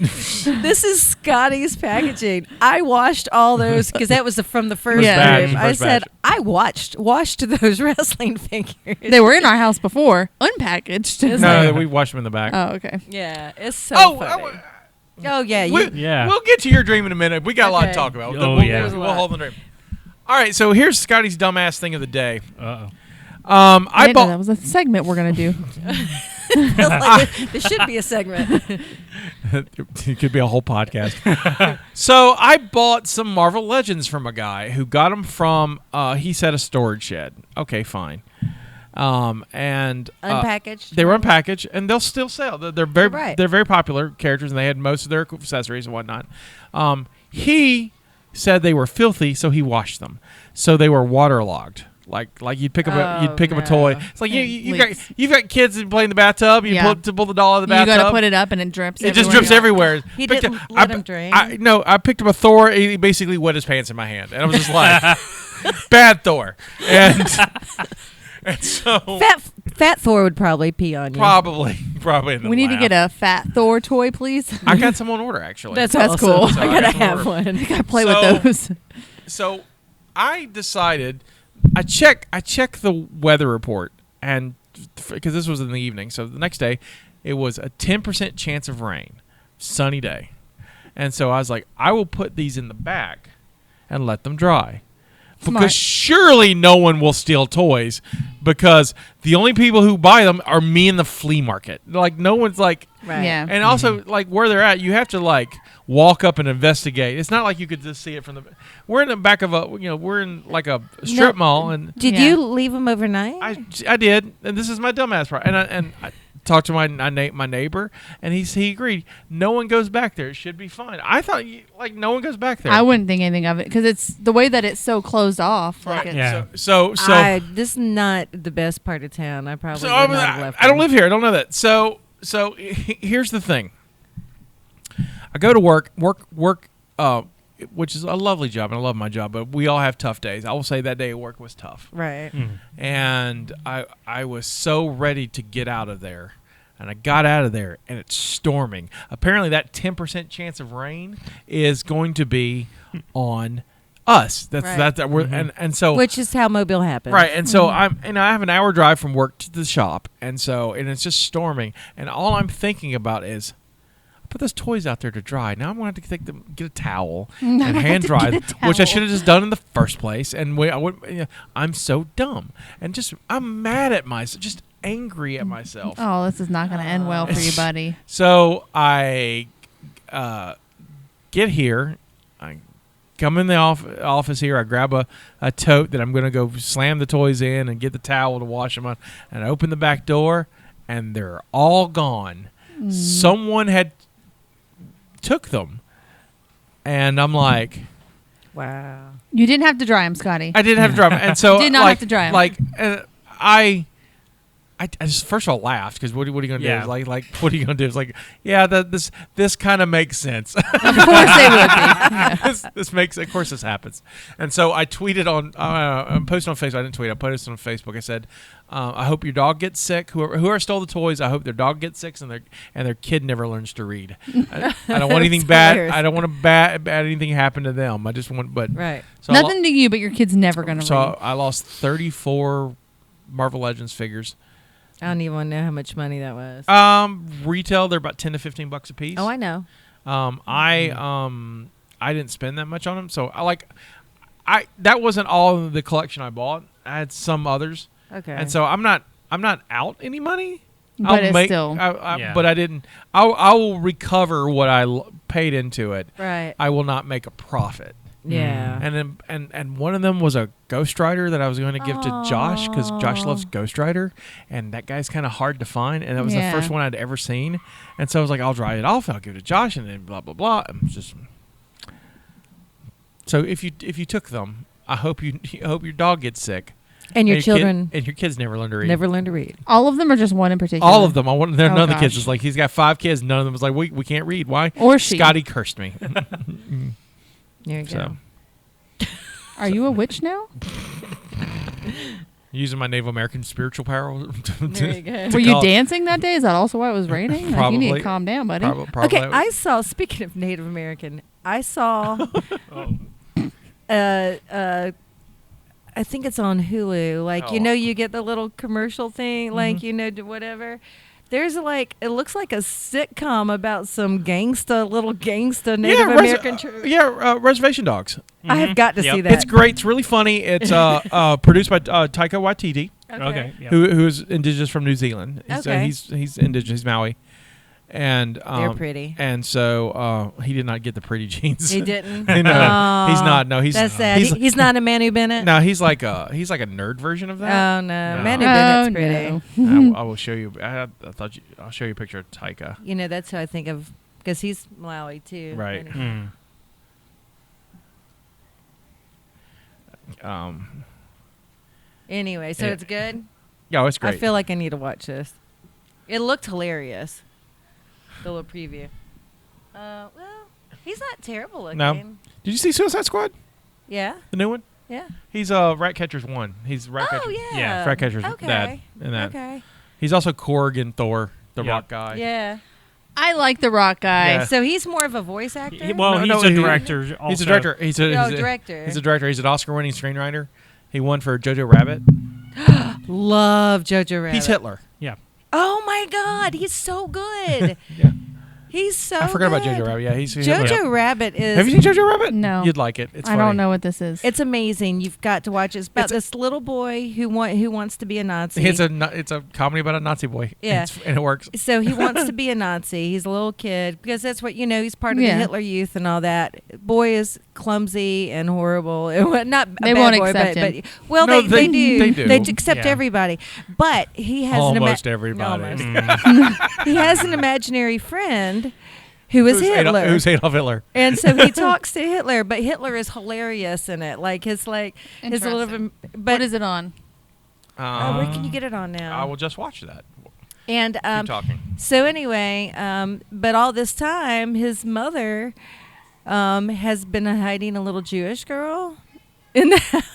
This is Scotty's packaging. I washed all those because that was from the first Yeah. room. batch, I first said batch. I washed those wrestling figures. They were in our house before, unpackaged. No, we washed them in the back. Oh, okay. Yeah, it's so Oh, funny. Oh yeah, Yeah. We'll get to your dream in a minute. We got a lot to Okay. talk about. Oh, we'll, yeah. we'll, we'll hold the dream. All right, so here's Scotty's dumbass thing of the day. Uh-oh. I I didn't know that bought. was a segment we're gonna do. There should be a segment. It could be a whole podcast. So I bought some Marvel Legends from a guy who got them from, he said, a storage shed. Okay, fine. And Unpackaged. they were unpackaged, and they'll still sell. They're very Right. they're very popular characters, and they had most of their accessories and whatnot. He said they were filthy, so he washed them. So they were waterlogged. Like you'd pick up a toy. It's like you've got kids that play in the bathtub. You pull the doll out of the bathtub. You got to put it up and it drips. It just drips everywhere. He didn't let him drain. I picked up a Thor. He basically wet his pants in my hand, and I was just like, bad Thor. And so Fat Thor would probably pee on you. probably. In the We need to get a fat Thor toy, please. I got some on order actually. That's awesome. cool. So I I gotta got some have order. one. I got to play So- with those. So I decided I check the weather report, and because this was in the evening, so the next day it was a 10% chance of rain, sunny day, and so I was like, I will put these in the back and let them dry. Smart. Because surely no one will steal toys, because the only people who buy them are me in the flea market. Like no one's like, Right. Yeah. and also like where they're at, you have to like walk up and investigate. It's not like you could just see it from the. We're in the back of we're in like a strip mall, and Did Yeah. you leave him overnight? I did, and this is my dumbass part. And I talked to my neighbor, and he agreed. No one goes back there. It should be fine. I thought no one goes back there. I wouldn't think anything of it because it's the way that it's so closed off. Like Right. it's, Yeah. So this is not the best part of town. I probably I, would mean, not have left I don't him. live here. I don't know that. So here's the thing. I go to work, which is a lovely job, and I love my job. But we all have tough days. I will say that day at work was tough, Right. and I was so ready to get out of there. And I got out of there, and it's storming. Apparently, that 10% chance of rain is going to be on us. That's we're and so Which is how Mobile happens. right. And so I have an hour drive from work to the shop, and it's just storming. And all I'm thinking about is, I put those toys out there to dry. Now I'm going to have to get a towel and hand dry, which I should have just done in the first place. And I'm so dumb, and I'm mad at myself, just angry at myself. oh, this is not going to end well for you, buddy. So I get here. I come in the office here. I grab a tote that I'm going to go slam the toys in and get the towel to wash them on. And I open the back door, and they're all gone. Someone had took them. And I'm like, Wow. You didn't have to dry them, Scotty. I didn't have to dry them. And so Did not have to dry 'em. Like I just first of all laughed because what are you going to do? Yeah. Like what are you going to do? It's like, yeah, this kind of makes sense. Of course they would be. Yeah. this makes, of course, this happens. And so I tweeted on, I posted on Facebook. I didn't tweet. I posted on Facebook. I said, I hope your dog gets sick. Whoever stole the toys, I hope their dog gets sick and their kid never learns to read. I don't want anything bad. hilarious. I don't want bad anything happen to them. I just want, Right. So I Nothing to you, but your kid's never going to so read. I lost 34 Marvel Legends figures. I don't even want to know how much money that was. Retail, they're about $10 to $15 a piece. Oh, I know. I didn't spend that much on them, so I that wasn't all of the collection I bought. I had some others, Okay. and so I'm not out any money. But it's still. Yeah. But I didn't. I will recover what I paid into it. Right. I will not make a profit. Yeah. And then and one of them was a Ghost Rider that I was going to give to Josh because Josh loves Ghost Rider, and that guy's kind of hard to find, and that was the Yeah. first one I'd ever seen, and so I was like, I'll dry it off, I'll give it to Josh, and then blah blah blah. And just so if you took them, I hope your dog gets sick, And your kid- children and your kids never learn to read. never learn to read. All of them or just one in particular? All of them. None of the gosh. kids was like, he's got 5 kids. None of them was like, we can't read. Why? Or she. Scotty cursed me. There you So go. Are you a witch now? using my Native American spiritual power. There you go. Were you dancing that day? Is that also why it was raining? Like, you need Probably. to calm down, buddy. Probably. Okay, I saw. Speaking of Native American, I saw. I think it's on Hulu. Like Oh. you get the little commercial thing. Like whatever. There's it looks like a sitcom about some little gangsta Native American. Reservation Dogs. I have got to Yep. see that. It's great. It's really funny. It's produced by Taika Waititi. Okay. Yeah. who's indigenous from New Zealand. Okay. He's indigenous. He's Maui, and They're pretty. And so he did not get the pretty genes. He didn't. No, he's not. No, he's That's sad. He's not a Manu Bennett. No, he's like a nerd version of that. Oh no, No. Manu Oh, Bennett's pretty. no. I will show you. I'll show you a picture of Taika. You know, that's who I think of because he's Malawi too. Right. Manu. Anyway, so Yeah. it's good. Yeah, it's great. I feel like I need to watch this. It looked hilarious. The little preview. Well, he's not terrible looking. No. Did you see Suicide Squad? Yeah. The new one? Yeah. He's Ratcatcher's one. He's Ratcatcher. Oh yeah. Yeah, Ratcatcher's Okay. dad in that. Okay. He's also Korg in Thor, the Yeah. rock guy. Yeah. I like the rock guy. Yeah. So he's more of a voice actor. He's No, a he- director. Also. He's a director. He's a Director. He's a director. He's an Oscar-winning screenwriter. He won for Jojo Rabbit. Love Jojo Rabbit. He's Hitler. Yeah. Oh my God, he's so good. Yeah. He's so. I forgot about good. Jojo Rabbit. Yeah, he's Hitler. Jojo Rabbit is. Have you seen Jojo Rabbit? No. You'd like it. It's I funny. don't know what this is. It's amazing. You've got to watch it. It's about It's a- this little boy who wants to be a Nazi. It's a comedy about a Nazi boy. Yeah. And it works. So he wants to be a Nazi. He's a little kid because that's what he's part of Yeah. the Hitler Youth and all that. Boy is clumsy and horrible. Not a They bad won't boy, accept but him. well, No, they do. they do. They accept Yeah. everybody. But he has Almost everybody. He has an imaginary friend who is Hitler. Who's Adolf Hitler? And so he talks to Hitler, but Hitler is hilarious in it. Like his little. Interesting. But What is it on? where can you get it on now? I will just watch that. And Keep talking. so anyway, but all this time, his mother has been hiding a little Jewish girl in the house.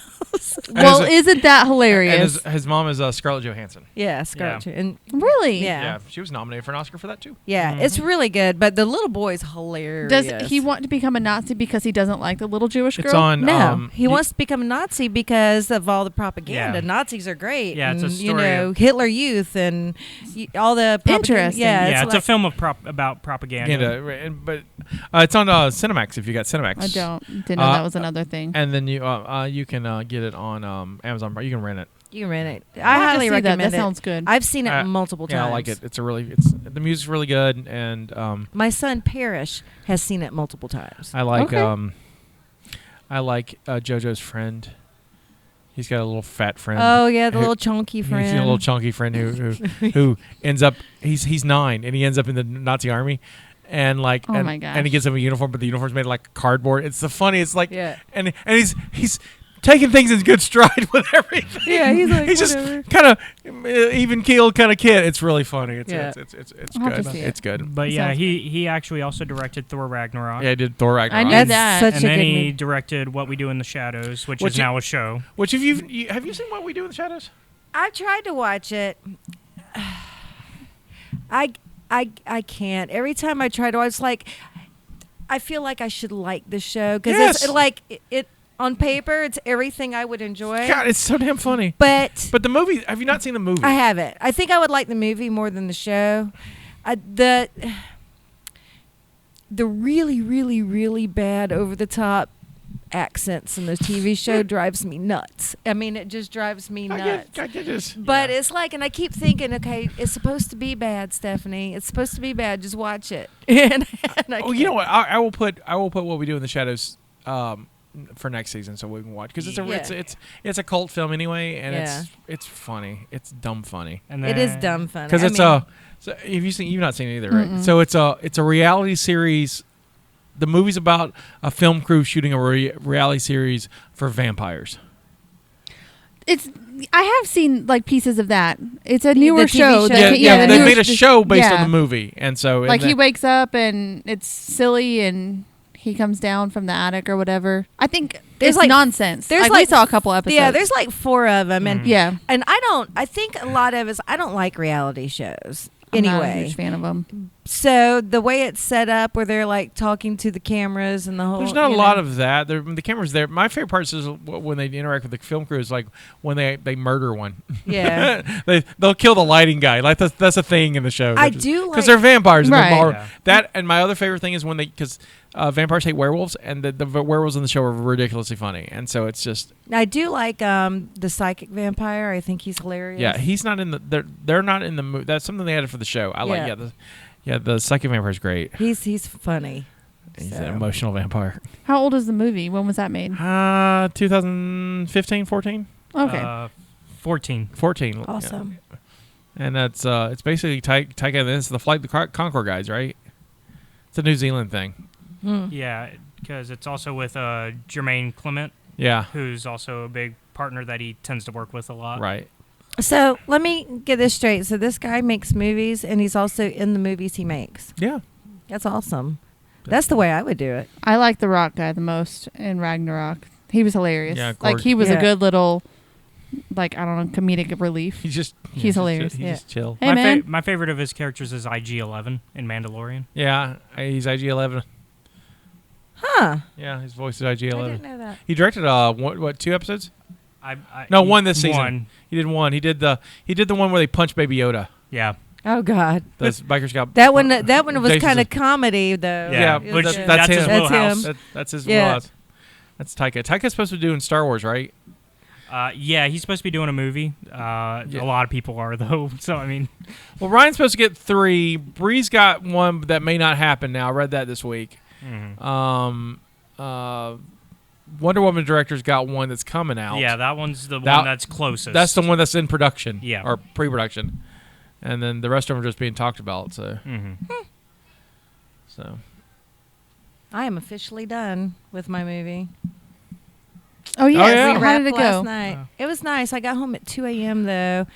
Well, his- isn't that hilarious? And his mom is Scarlett Johansson. Yeah, Scarlett. And Really? Yeah. She was nominated for an Oscar for that too. yeah, it's really good. But the little boy's hilarious. Does he want to become a Nazi because he doesn't like the little Jewish girl? It's on. No, he wants to become a Nazi because of all the propaganda. Yeah. Nazis are great. Yeah, it's a and, story of- Hitler Youth and all the propaganda. Interesting. Yeah, It's a film about propaganda. But it's on Cinemax if you got Cinemax. I didn't know that was another thing. And then you can get it on Amazon. You can rent it. You can rent it. I'll I have to highly see recommend that. it. That sounds good. I've seen it multiple times. Yeah, I like it. It's the music's really good, and My son Parrish has seen it multiple times. I like Okay. JoJo's friend. He's got a little fat friend. Oh yeah, the who- little chunky friend. He's a little chunky friend who ends up he's 9 and he ends up in the Nazi army. And Oh my gosh. and he gives him a uniform, but the uniform's made of like cardboard. It's the funniest, like, Yeah. and he's taking things in good stride with everything. Yeah, he's like, he's whatever. just kind of even keeled kind of kid. It's really funny. It's Yeah. it's I'll have good. to see it. It's good. But yeah, Sounds he actually also directed Thor Ragnarok. Yeah, I did Thor Ragnarok. I knew That's that. such And a then good he movie. directed What We Do in the Shadows, which Which is now a show. Which have you seen What We Do in the Shadows? I've tried to watch it. I can't. Every time I try to, it's like I feel like I should like the show because Yes. it's like it on paper. It's everything I would enjoy. God, it's so damn funny. But But the movie, have you not seen the movie? I haven't. I think I would like the movie more than the show. The really, really, really bad over the top accents in the TV show drives me nuts. I mean, it just drives me nuts. I get this. But it's like, and I keep thinking, okay, it's supposed to be bad, Stephanie. It's supposed to be bad. Just watch it. and I Oh, you know what? I will put What We Do in the Shadows for next season so we can watch because Yeah. it's a cult film anyway and Yeah. it's funny. It's dumb funny. And It is then- dumb funny. Because it's so you've not seen it either, right? So it's a reality series. The movie's about a film crew shooting a reality series for vampires. I have seen like pieces of that. It's a newer TV show. show? that- Yeah, the they newer made a show based yeah. on the movie, and so Like he wakes up and it's silly and he comes down from the attic or whatever. I think There's it's like- nonsense. there's we like- saw a couple episodes. yeah, there's like 4 of them, and yeah. and I think a lot of us I don't like reality shows I'm not a anyway. huge fan of them. So the way it's set up, where they're like talking to the cameras and the whole. There's not a lot of that. The camera's there. My favorite part is when they interact with the film crew. Is like when they murder one. Yeah. they'll kill the lighting guy. Like that's a thing in the show. I do like because they're vampires. And Right. they're more, Yeah. That and my other favorite thing is when because vampires hate werewolves, and the werewolves in the show are ridiculously funny, and so it's just. I do like the psychic vampire. I think he's hilarious. Yeah, he's not in the. They're not in the movie. That's something they added for the show. I like. The psychic vampire is great. He's funny. He's So. an emotional vampire. How old is the movie? When was that made? 2015, 14? Okay. 14. 14. Awesome. Yeah. And that's it's basically Taika. This is the Flight the Conqueror guys, right? It's a New Zealand thing. Yeah, because it's also with Jermaine Clement, Yeah. who's also a big partner that he tends to work with a lot. Right. So let me get this straight. So this guy makes movies, and he's also in the movies he makes. Yeah. That's awesome. That's the way I would do it. I like the Rock guy the most in Ragnarok. He was hilarious. Yeah, like he was Yeah. a good little, like I don't know, comedic relief. He's hilarious. He's just chill. Hey man, My favorite of his characters is IG-11 in Mandalorian. Yeah. He's IG-11. Huh. Yeah. His voice is I IG-11. didn't know that. He directed what 2 episodes? I No, one this season. One. He did one. He did the one where they punch Baby Yoda. Yeah. Oh God. Those biker scout. That one was Jason's kind a- of comedy though. Yeah, It which was that's good. that's his him. That's wheelhouse. him. That's his Yeah. wheelhouse. That's Taika. Taika's supposed to be doing Star Wars, right? Yeah, he's supposed to be doing a movie. A lot of people are though. So I mean, Well, Ryan's supposed to get 3. Bree's got one that may not happen now. I read that this week. Wonder Woman director's got one that's coming out. yeah, that one's the That- one that's closest. That's the one that's in production. Yeah. Or pre-production. And then the rest of them are just being talked about. So, so. I am officially done with my movie. oh yeah, yeah. how Wrapped did it last go? night. It was nice. I got home at 2 a.m. though.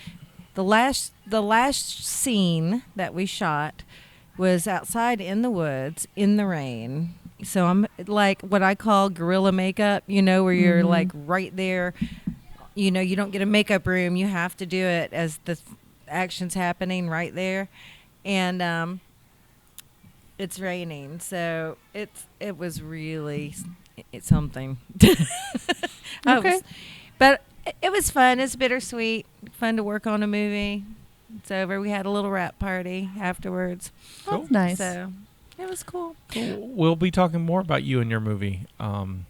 The last scene that we shot was outside in the woods in the rain. So I'm like what I call guerrilla makeup, where you're like right there. You don't get a makeup room. You have to do it as the action's happening right there. And it's raining. So it was really something. Okay. But it was fun. It's bittersweet. Fun to work on a movie. It's over. We had a little wrap party afterwards. That's nice. So it was cool. We'll be talking more about you and your movie in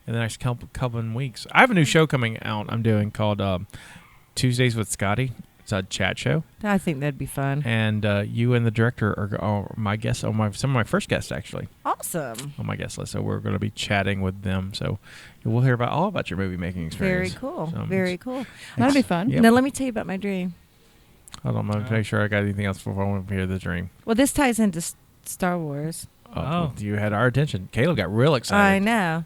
the next couple of weeks. I have a new show coming out I'm doing called Tuesdays with Scotty. It's a chat show. I think that'd be fun. And you and the director are my guests, some of my first guests, actually, Awesome. on my guest list. So we're going to be chatting with them. So we'll hear all about your movie making Very experience. cool. So Very cool. That'd be fun. Yep. Now let me tell you about my dream. Hold on, I'm going to make sure I got anything else before I want to hear the dream. Well, this ties into Star Wars. Oh. You had our attention. Caleb got real I excited. know.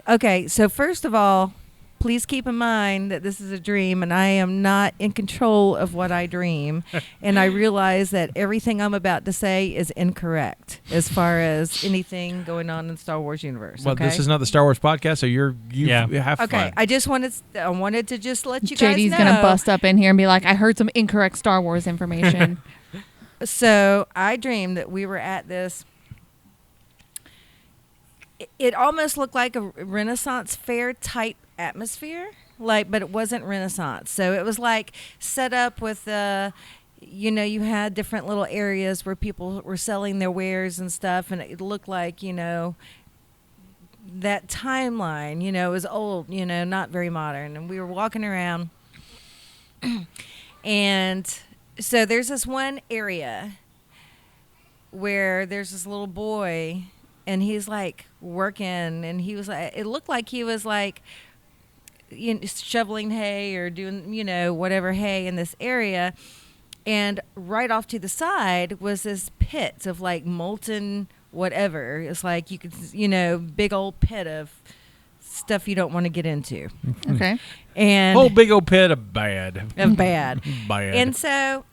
Okay, so first of all, please keep in mind that this is a dream and I am not in control of what I dream. And I realize that everything I'm about to say is incorrect as far as anything going on in the Star Wars universe. Well, okay? this is not the Star Wars podcast, so you Yeah. have Okay, fun. I wanted to just let you guys JD's know. gonna bust up in here and be like, "I heard some incorrect Star Wars information." So I dreamed that we were at this. It almost looked like a Renaissance fair type atmosphere, but it wasn't Renaissance. So it was like set up with you had different little areas where people were selling their wares and stuff, and it looked like that timeline. It was old, not very modern, and we were walking around, and so there's this one area where there's this little boy, and he's like working, and he was like, it looked like he was like shoveling hay or doing whatever hay in this area, and right off to the side was this pit of like molten whatever. It's like you could big old pit of stuff you don't want to get into. Okay. And Whole big old pit of bad. of bad. Bad. And so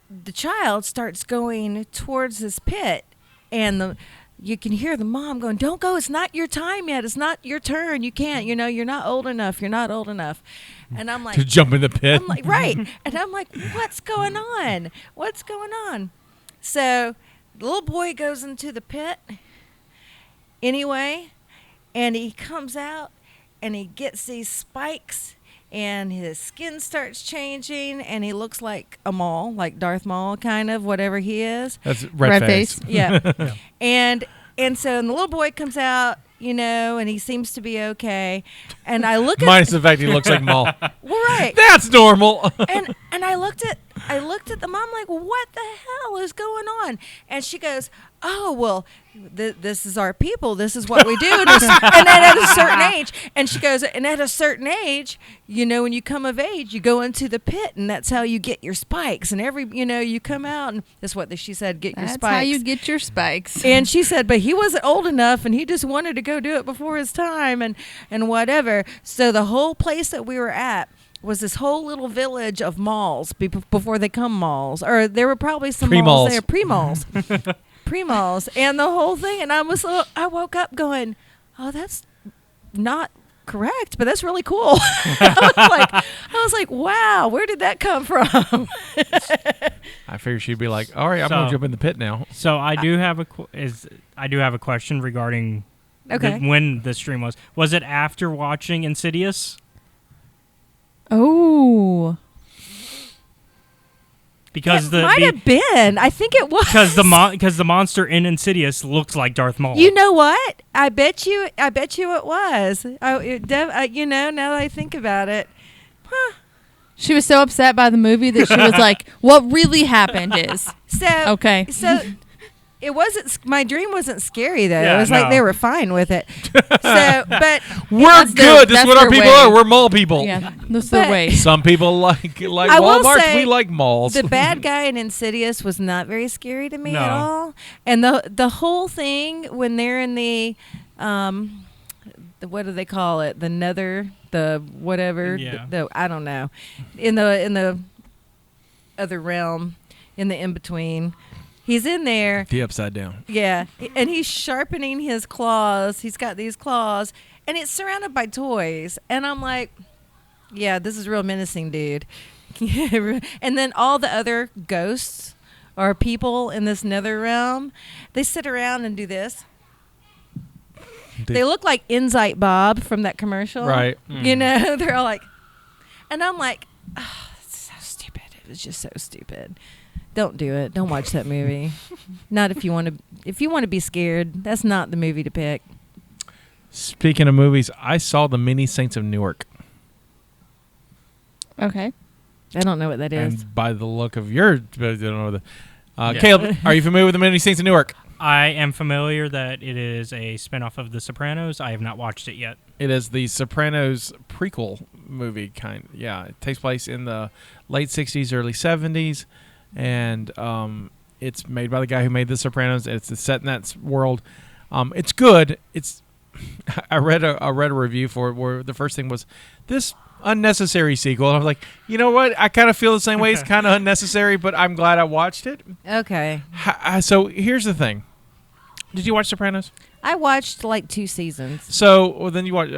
the child starts going towards this pit, and you can hear the mom going, "Don't go. It's not your time yet. It's not your turn. You can't. You know, you're not old enough. You're not old enough." And I'm like, To jump in the pit. I'm like, right. And I'm like, what's going on? What's going on? So the little boy goes into the pit anyway, and he comes out and he gets these spikes and his skin starts changing and he looks like a Maul, like Darth Maul kind of, whatever he is. That's red face. Yeah. And so the little boy comes out, you know, and he seems to be okay. And I look at Minus the fact he looks like Maul. well, right. That's normal. and I looked at the mom like, what the hell is going on? And she goes, "Oh, well, this is our people. This is what we do." And then at a certain age, and she goes, "And at a certain age, you know, when you come of age, you go into the pit, and that's how you get your spikes. And you come out, and that's what she said, get your spikes. That's how you get your spikes." And she said, but he wasn't old enough, and he just wanted to go do it before his time, and whatever. So the whole place that we were at was this whole little village of malls before they come malls, or there were probably some malls there, pre-malls, pre-malls, and the whole thing. And I woke up going, "Oh, that's not correct, but that's really cool." I was like, wow, where did that come from? I figured she'd be like, "All right, I'm gonna jump in the pit now." So I do have a question regarding when the stream was. Was it after watching Insidious? Oh. Because it might have been. I think it was. Because the monster in Insidious looks like Darth Maul. You know what? I bet you it was. You know, now that I think about it. Huh. She was so upset by the movie that she was like, "What really happened is." Okay. So it wasn't. My dream wasn't scary though. Yeah, it was like they were fine with it. So, but We're good. That's what our their people way. are. We're mall people. Yeah, that's the way. Some people like I will Walmart. say We like malls. the bad guy in Insidious was not very scary to me No. at all. And the whole thing when they're in the what do they call it? The nether, the whatever. Yeah. The I don't know. In the other realm, in the in between. He's in there. The upside down. Yeah. And he's sharpening his claws. He's got these claws. And it's surrounded by toys. And I'm like, yeah, this is real menacing, dude. And then all the other ghosts or people in this nether realm, they sit around and do this. They look like Insight Bob from that commercial. Right. You know, they're all like, and I'm like, oh, it's so stupid. It was just so stupid. Don't do it. Don't watch that movie. Not if you want to. If you want to be scared, that's not the movie to pick. Speaking of movies, I saw the Many Saints of Newark. Okay. I don't know what that is. And by the look of your, I don't know Caleb, are you familiar with the Many Saints of Newark? I am familiar that it is a spinoff of The Sopranos. I have not watched it yet. It is the Sopranos prequel movie kind. Yeah, it takes place in the late 60s, early 70s. And it's made by the guy who made The Sopranos. It's set in that world. It's good. It's I read a review for it where the first thing was this unnecessary sequel. And I was like, you know what? I kind of feel the same way. It's kind of unnecessary, but I'm glad I watched it. Okay. So here's the thing. Did you watch Sopranos? I watched like 2 seasons. Then you watch.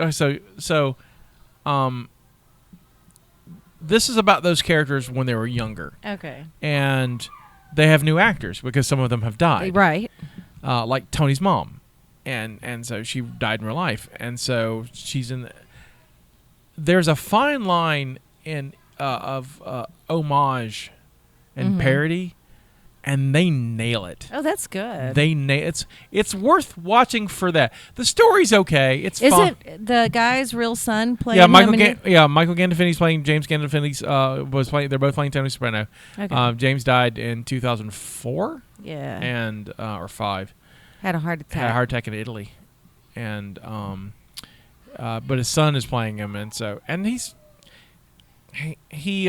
This is about those characters when they were younger. Okay. And they have new actors because some of them have died. Right. Like Tony's mom. And so she died in real life. And so she's in there's a fine line of homage and parody, and they nail it. Oh, that's good. It's worth watching for that. The story's okay. It's fun. Isn't the guy's real son playing? Yeah, him Michael Gandolfini's playing James Gandolfini's was playing. They're both playing Tony Soprano. Okay. James died in 2004. Yeah. And or 5. Had a heart attack. Had a heart attack in Italy, and but his son is playing him, and he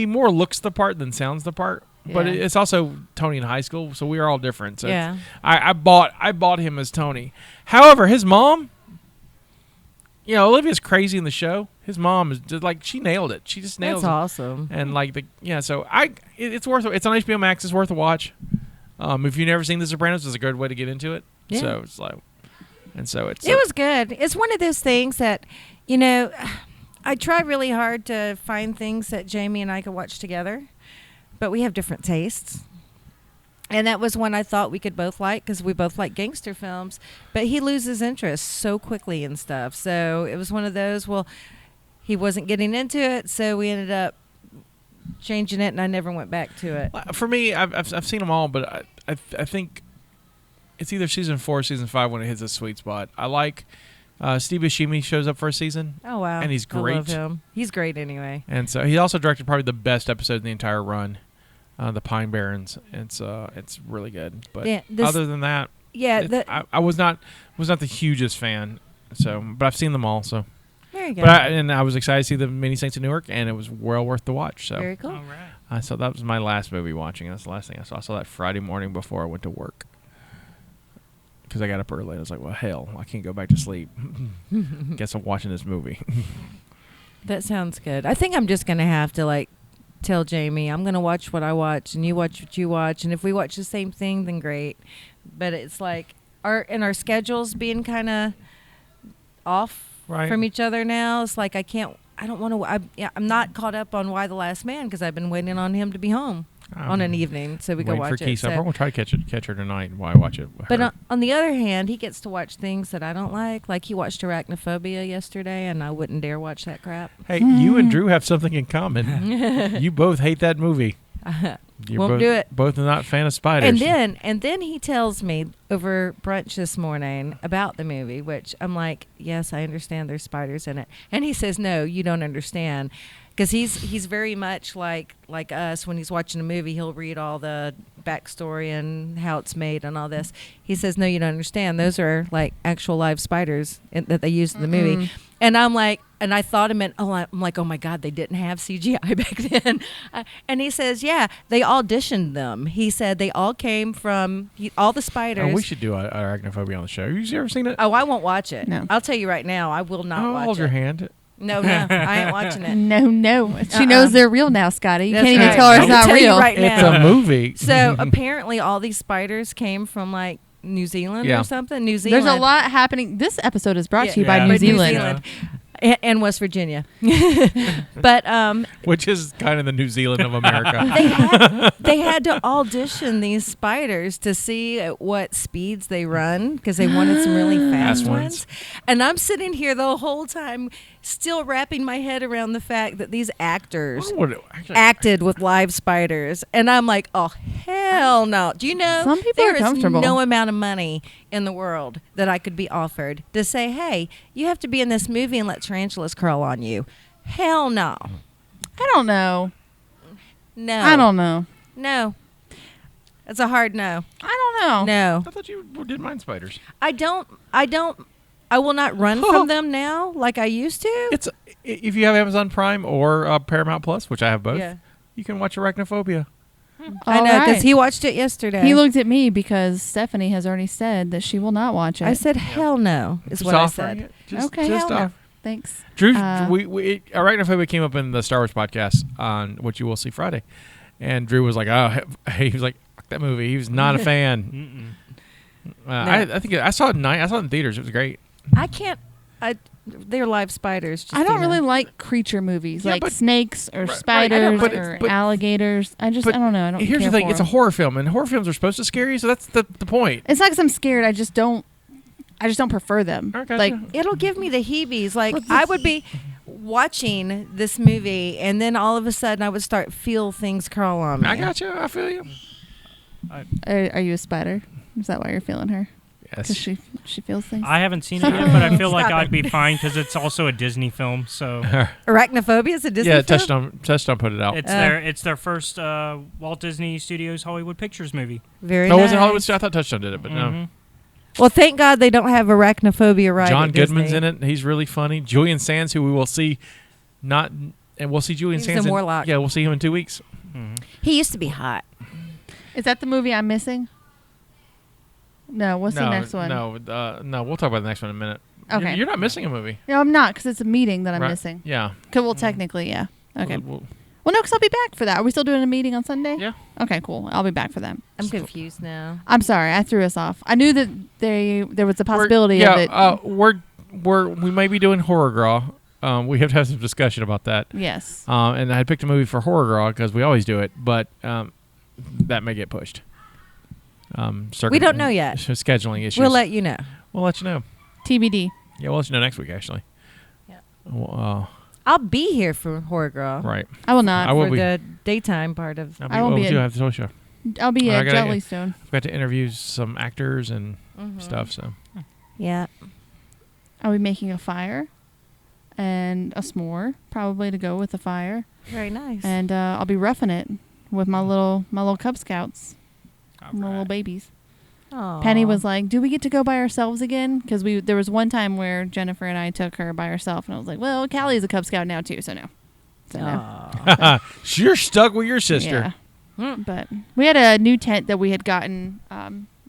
more looks the part than sounds the part. But Yeah. it's also Tony in high school, so we are all different. So Yeah. I bought him as Tony. However, his mom, Olivia's crazy in the show. His mom is just like, she nailed it. She just nails That's it. awesome. And like it's worth it. It's on HBO Max. It's worth a watch. If you've never seen The Sopranos, it's a good way to get into it. Yeah. So it's like, and so it's. It was good. It's one of those things that, you know, I try really hard to find things that Jamie and I could watch together, but we have different tastes. And that was one I thought we could both like because we both like gangster films, but he loses interest so quickly and stuff. So it was one of those, well, he wasn't getting into it, so we ended up changing it, and I never went back to it. For me, I've seen them all, but I think it's either season 4 or season 5 when it hits a sweet spot. I like Steve Buscemi shows up for a season. Oh, wow. And he's great. I love him. He's great anyway. And so he also directed probably the best episode in the entire run, the Pine Barrens. It's really good. But Yeah, other than that, I was not the hugest fan. So, but I've seen them all. So, there you go. but I was excited to see the Many Saints of Newark, and it was well worth the watch. So, Very cool. All right. so that was my last movie watching. That's the last thing I saw. I saw that Friday morning before I went to work. Because I got up early. I was like, well, hell, I can't go back to sleep. Guess I'm watching this movie. That sounds good. I think I'm just going to have to, tell Jamie, I'm going to watch what I watch, and you watch what you watch. And if we watch the same thing, then great. But it's like our schedules being kind of off Right. from each other now. It's like I'm not caught up on Why the Last Man because I've been waiting on him to be home on an evening so we can watch it. So I'm going to try to catch her tonight while I watch it with her. But on the other hand, he gets to watch things that I don't like. Like he watched Arachnophobia yesterday, and I wouldn't dare watch that crap. Hey, you and Drew have something in common. You both hate that movie. Won't do it. Both are not a fan of spiders. And then he tells me over brunch this morning about the movie, which I'm like, yes, I understand there's spiders in it. And he says, no, you don't understand. Because he's very much like us. When he's watching a movie, he'll read all the backstory and how it's made and all this. He says, no, you don't understand. Those are like actual live spiders that they used in the movie. And I'm like, and I thought it meant, I'm like, oh my God, they didn't have CGI back then. And he says, yeah, they auditioned them. He said they all came from all the spiders. We should do Arachnophobia on the show. You ever seen it? Oh, I won't watch it. No. I'll tell you right now, I will not watch hold it. your hand. No, I ain't watching it. No. She knows they're real now, Scotty. You That's can't even right. tell her it's I'll not tell you real. right It's now. a movie. So apparently all these spiders came from like New Zealand Yeah. or something. New Zealand. There's a lot happening. This episode is brought to you by Yeah. New But Zealand. and West Virginia. But Which is kind of the New Zealand of America. they had to audition these spiders to see at what speeds they run because they wanted some really fast Fast ones. ones. And I'm sitting here the whole time still wrapping my head around the fact that these actors acted with live spiders. And I'm like, oh, hell no. Do you know Some people there are comfortable. is no amount of money in the world that I could be offered to say, hey, you have to be in this movie and let tarantulas crawl on you. Hell no. I don't know. No. I don't know. No. It's a hard no. I don't know. No. I thought you didn't mind spiders. I will not run from them now like I used to. It's if you have Amazon Prime or Paramount Plus, which I have both, Yeah. you can watch Arachnophobia. I know, All because right. he watched it yesterday. He looked at me because Stephanie has already said that she will not watch it. I said, hell no, is Just what I offering said. it. Just, Okay, just hell no. off. Thanks. Drew, Arachnophobia came up in the Star Wars podcast on what you will see Friday, and Drew was like, "Oh," he was like, "Fuck that movie." He was not a fan. I think I saw it I saw it in theaters. It was great. I can't. They're live spiders. I don't really like creature movies, Yeah, like but- snakes or right, I spiders don't- but or it's- but- alligators. I but don't know. I don't Here's care the thing: for it's a them. horror film, and horror films are supposed to scare you. So that's the point. It's not because I'm scared. I just don't prefer them. I gotcha. Like It'll give me the heebies. Like I would be watching this movie, and then all of a sudden I would start feel things crawl on me. I got you. I feel you. are you a spider? Is that why you're feeling her? Because Yes. she feels things. I haven't seen it yet, but I feel like Stop I'd it. be fine because it's also a Disney film. So Arachnophobia is a Disney Yeah, film? Touchdown put it out. it's their first Walt Disney Studios Hollywood Pictures movie. Very No, it nice. wasn't Hollywood. I thought Touchdown did it, but no. Mhm. Well, thank God they don't have Arachnophobia right John at Goodman's Disney. in it. He's really funny. Julian Sands, who we will see, and we'll see Julian He's Sands. the Warlock. Yeah, we'll see him in 2 weeks. He used to be hot. Is that the movie I'm missing? No. What's the next one? No, we'll talk about the next one in a minute. Okay. You're not missing a movie. No, I'm not because it's a meeting that I'm right? missing. Yeah. Well, technically, yeah. Okay. Well, no, because I'll be back for that. Are we still doing a meeting on Sunday? Yeah. Okay, cool. I'll be back for them. I'm confused now. I'm sorry, I threw us off. I knew that there was a possibility of it. We may be doing Horror Graw. We have to have some discussion about that. Yes. And I had picked a movie for Horror Graw because we always do it, but that may get pushed. We don't know yet. Scheduling issues. We'll let you know. We'll let you know. TBD. Yeah, we'll let you know next week, actually. Yeah. Well, I'll be here for Horror Girl. right. I will not. I will For be. the daytime part of. I won't be too. in- I have the toy show. I'll be I at gotta- Jellystone. I've got to interview some actors and stuff. So Yeah. I'll be making a fire and a s'more, probably to go with the fire. Very nice. And I'll be roughing it with my little Cub Scouts, my little babies. Aw. Penny was like, "Do we get to go by ourselves again?" Because there was one time where Jennifer and I took her by herself, and I was like, "Well, Callie's a Cub Scout now too, so no." So no. Aw. you're stuck with your sister. Yeah. But we had a new tent that we had gotten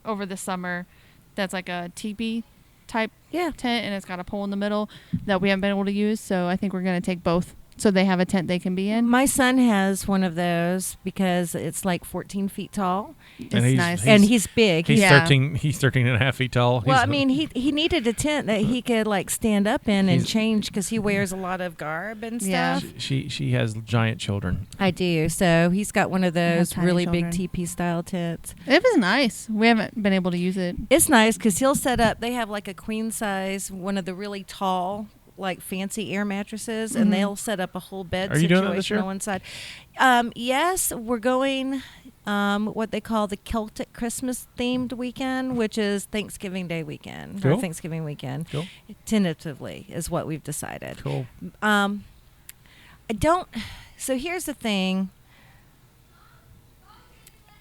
over the summer. That's like a teepee type tent, and it's got a pole in the middle that we haven't been able to use. So I think we're gonna take both, so they have a tent they can be in. My son has one of those because it's like 14 feet tall. It's And he's- nice. And he's big. He's Yeah. 13. He's 13 and a half feet tall. Well, He's- I mean, he needed a tent that he could like stand up in and He's- change because he wears a lot of garb and Yeah. stuff. she has giant children. I do. So he's got one of have those tiny really children. big teepee style tents. It was nice. We haven't been able to use it. It's nice because he'll set up. They have like a queen size, one of the really tall, like fancy air mattresses, and they'll set up a whole bed Are you doing that situation this year? on one side. Yes, we're going. What they call the Celtic Christmas themed weekend, which is Thanksgiving Day weekend or Cool. Thanksgiving weekend. Cool. Tentatively is what we've decided. Cool. I don't. So here's the thing.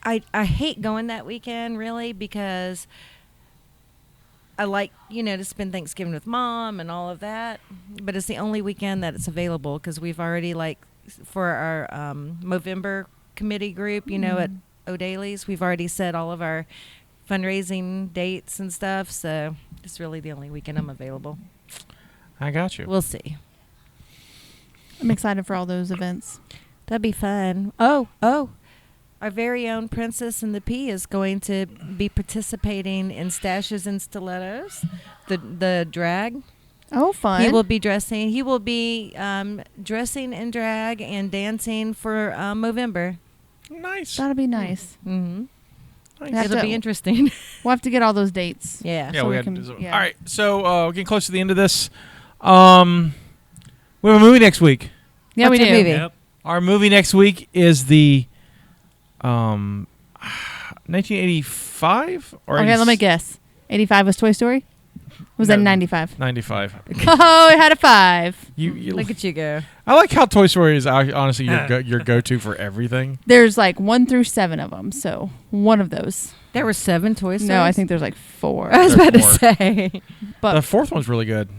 I hate going that weekend really because I like to spend Thanksgiving with Mom and all of that, but it's the only weekend that it's available because we've already for our Movember committee group, at O'Daly's, we've already set all of our fundraising dates and stuff, so it's really the only weekend I'm available. I got you. We'll see. I'm excited for all those events. That'd be fun. Oh, our very own Princess and the Pea is going to be participating in Stashes and Stilettos, the drag. Oh, fun. He will be dressing. He will be dressing in drag and dancing for Movember. Nice. That'll be nice. Mm-hmm. Have It'll to- be interesting. We'll have to get all those dates. Yeah. Yeah, So we we had. can- yeah. All right, so we're getting close to the end of this. We have a movie next week. Yeah, What's we the do. movie? Yep. Our movie next week is the 1985 or Okay, let me guess. 85 was Toy Story? Was that No. 95? 95. Oh, it had a 5. You Look at you go. I like how Toy Story is honestly your go-to for everything. There's like 1 through 7 of them, so one of those. There were 7 Toy Stories? No, I think there's like 4. I was There's about to more. say. But The fourth one's really good.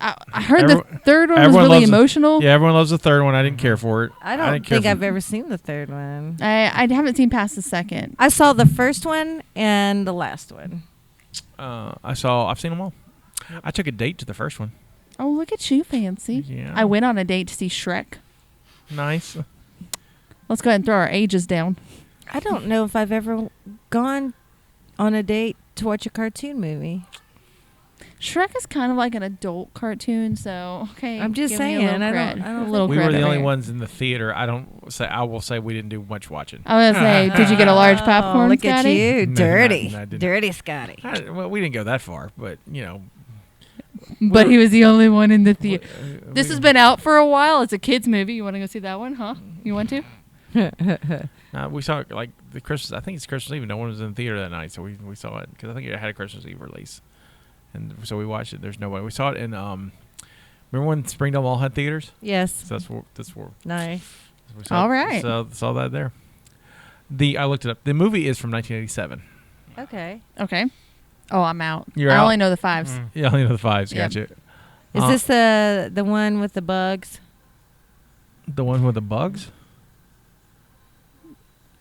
I heard the third one was everyone really loves it. emotional. Yeah, everyone loves the third one. I didn't care for it. I don't didn't care think for- I've ever seen the third one. I haven't seen past the second. I saw the first one and the last one. I've seen them all. I took a date to the first one. Oh, look at you, fancy. Yeah. I went on a date to see Shrek. Nice. Let's go ahead and throw our ages down. I don't know if I've ever gone on a date to watch a cartoon movie. Shrek is kind of like an adult cartoon, so okay. I'm just give me a saying, little I cred. don't- I don't A little We cred were the over only here. ones in the theater. I will say we didn't do much watching. I was gonna say, did you get a large popcorn, Oh, look Scotty? at you, No, dirty, no, I didn't. dirty Scotty. Well, we didn't go that far, but But he was the only one in the theater. we- This has been out for a while. It's a kids movie. You want to go see that one, huh? You want to? we saw it like the Christmas. I think it's Christmas Eve. No one was in the theater that night, so we saw it because I think it had a Christmas Eve release, and so we watched it. There's no way we saw it in. Remember when Springdale Mall had theaters? Yes, So that's where nice. we saw All it. right. So saw that there. I looked it up. The movie is from 1987. Okay, Okay. Oh, I'm out. You're I out? only know the 5s. Yeah, only the fives. Yeah. Gotcha. is this the one with the bugs? the one with the bugs?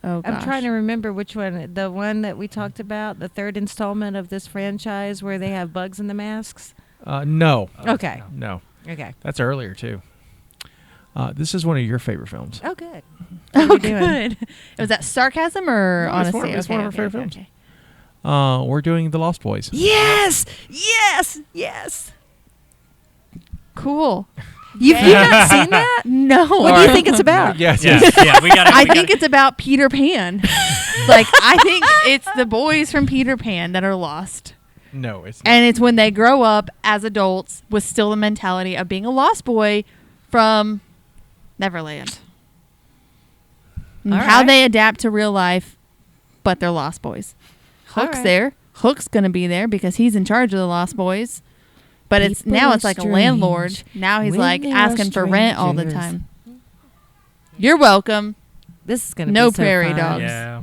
Oh, gosh. I'm trying to remember which one. The one that we talked about, the third installment of this franchise, where they have bugs in the masks. No. Okay, No. okay. That's earlier too. This is one of your favorite films. Oh, good. Oh, good. Was that sarcasm or No, honesty? it's one of our favorite films. okay. We're doing The Lost Boys. Yes, yes, yes. Cool. You've not seen that? No. What do you think it's about? Yes. Yeah, yeah, we got. I think it's about Peter Pan. Like, I think it's the boys from Peter Pan that are lost. No, it's not. And it's when they grow up as adults with still the mentality of being a lost boy from Neverland. And All how right. they adapt to real life, but they're lost boys. All Hook's right. there. Hook's going to be there because he's in charge of the lost boys. But it's People now are it's like a strange landlord. Now he's when like they are asking for rent all the strangers. time. You're welcome. This is gonna No be so prairie fun. dogs. Yeah.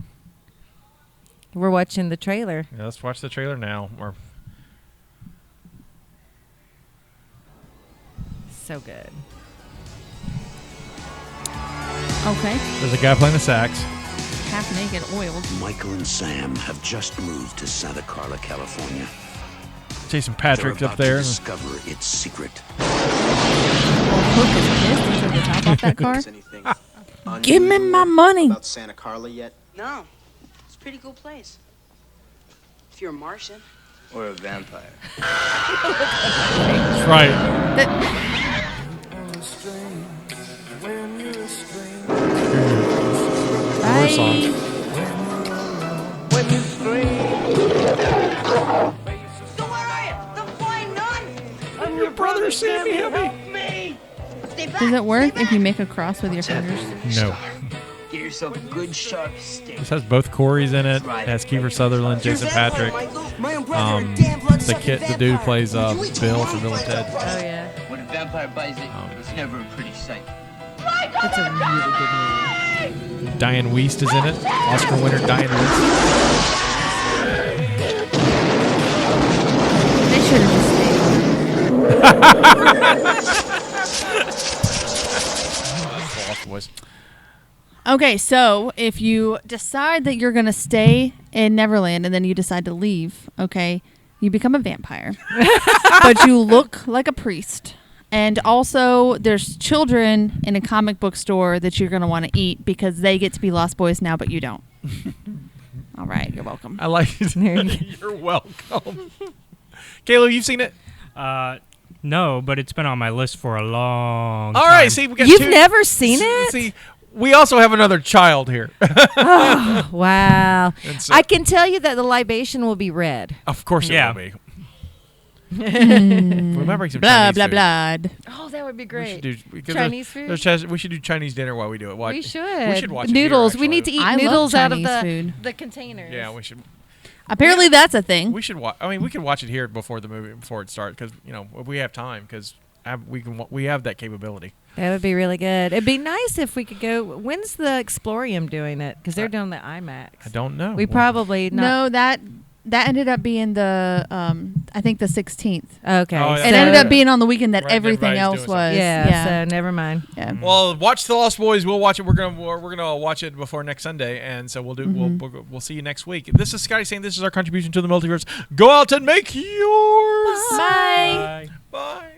We're watching the trailer. Yeah, let's watch the trailer now. So good. Okay. There's a guy playing the sax. Half naked, oiled. Michael and Sam have just moved to Santa Carla, California. Jason They're Patrick's about up there. to discover its secret. Hook is pissed and took the top off that car. Anything Give me my money. about Santa Carla yet? No, it's a pretty cool place. If you're a Martian. Or a vampire? That's right. Horror song. So where are you? The flying nun? I'm your brother, Sammy. Help me. Stay back. Does it work stay if you back. make a cross with your fingers? No. Get yourself a good sharp stick. This has both Corey's in it. It has Kiefer Sutherland, Jason Patrick. The kid, the dude who plays Bill from Bill and Ted. Oh yeah. When a vampire bites it, it's never a pretty sight. It's a really good movie. Diane Wiest is in it. Oscar winner Diane Wiest. They should have just Lost Boys. Okay, so if you decide that you're going to stay in Neverland and then you decide to leave, okay, you become a vampire. But you look like a priest. And also, there's children in a comic book store that you're going to want to eat because they get to be Lost Boys now, but you don't. All right, you're welcome. I like it. You're welcome. Caleb, you've seen it? No, but it's been on my list for a long All time. right, see, we got You've two. never seen it? See, we also have another child here. Wow. And so- I can tell you that the libation will be red. Of course it Yeah. will be. Remembering some Blah, Chinese blah, food. blah. Oh, that would be We should great. do because Chinese food? we should do Chinese dinner while we do it. We should. We should watch it noodles. here, We need to actually. eat I love noodles out of Chinese food. the containers. Yeah, we should. Apparently, that's a thing. We should watch. I mean, we could watch it here before the movie before it starts because if we have time because we have that capability. That would be really good. It'd be nice if we could go. When's the Explorium doing it? Because they're doing the IMAX. I don't know. We probably not. No, that ended up being the, I think the 16th. Okay. Oh, yeah. It ended up being on the weekend that Right, everything everybody's else doing was. Yeah, so never mind. yeah. Well, watch the Lost Boys. We'll watch it. We're gonna watch it before next Sunday, and so we'll do. We'll see you next week. This is Scotty saying this is our contribution to the multiverse. Go out and make yours. Bye. Bye.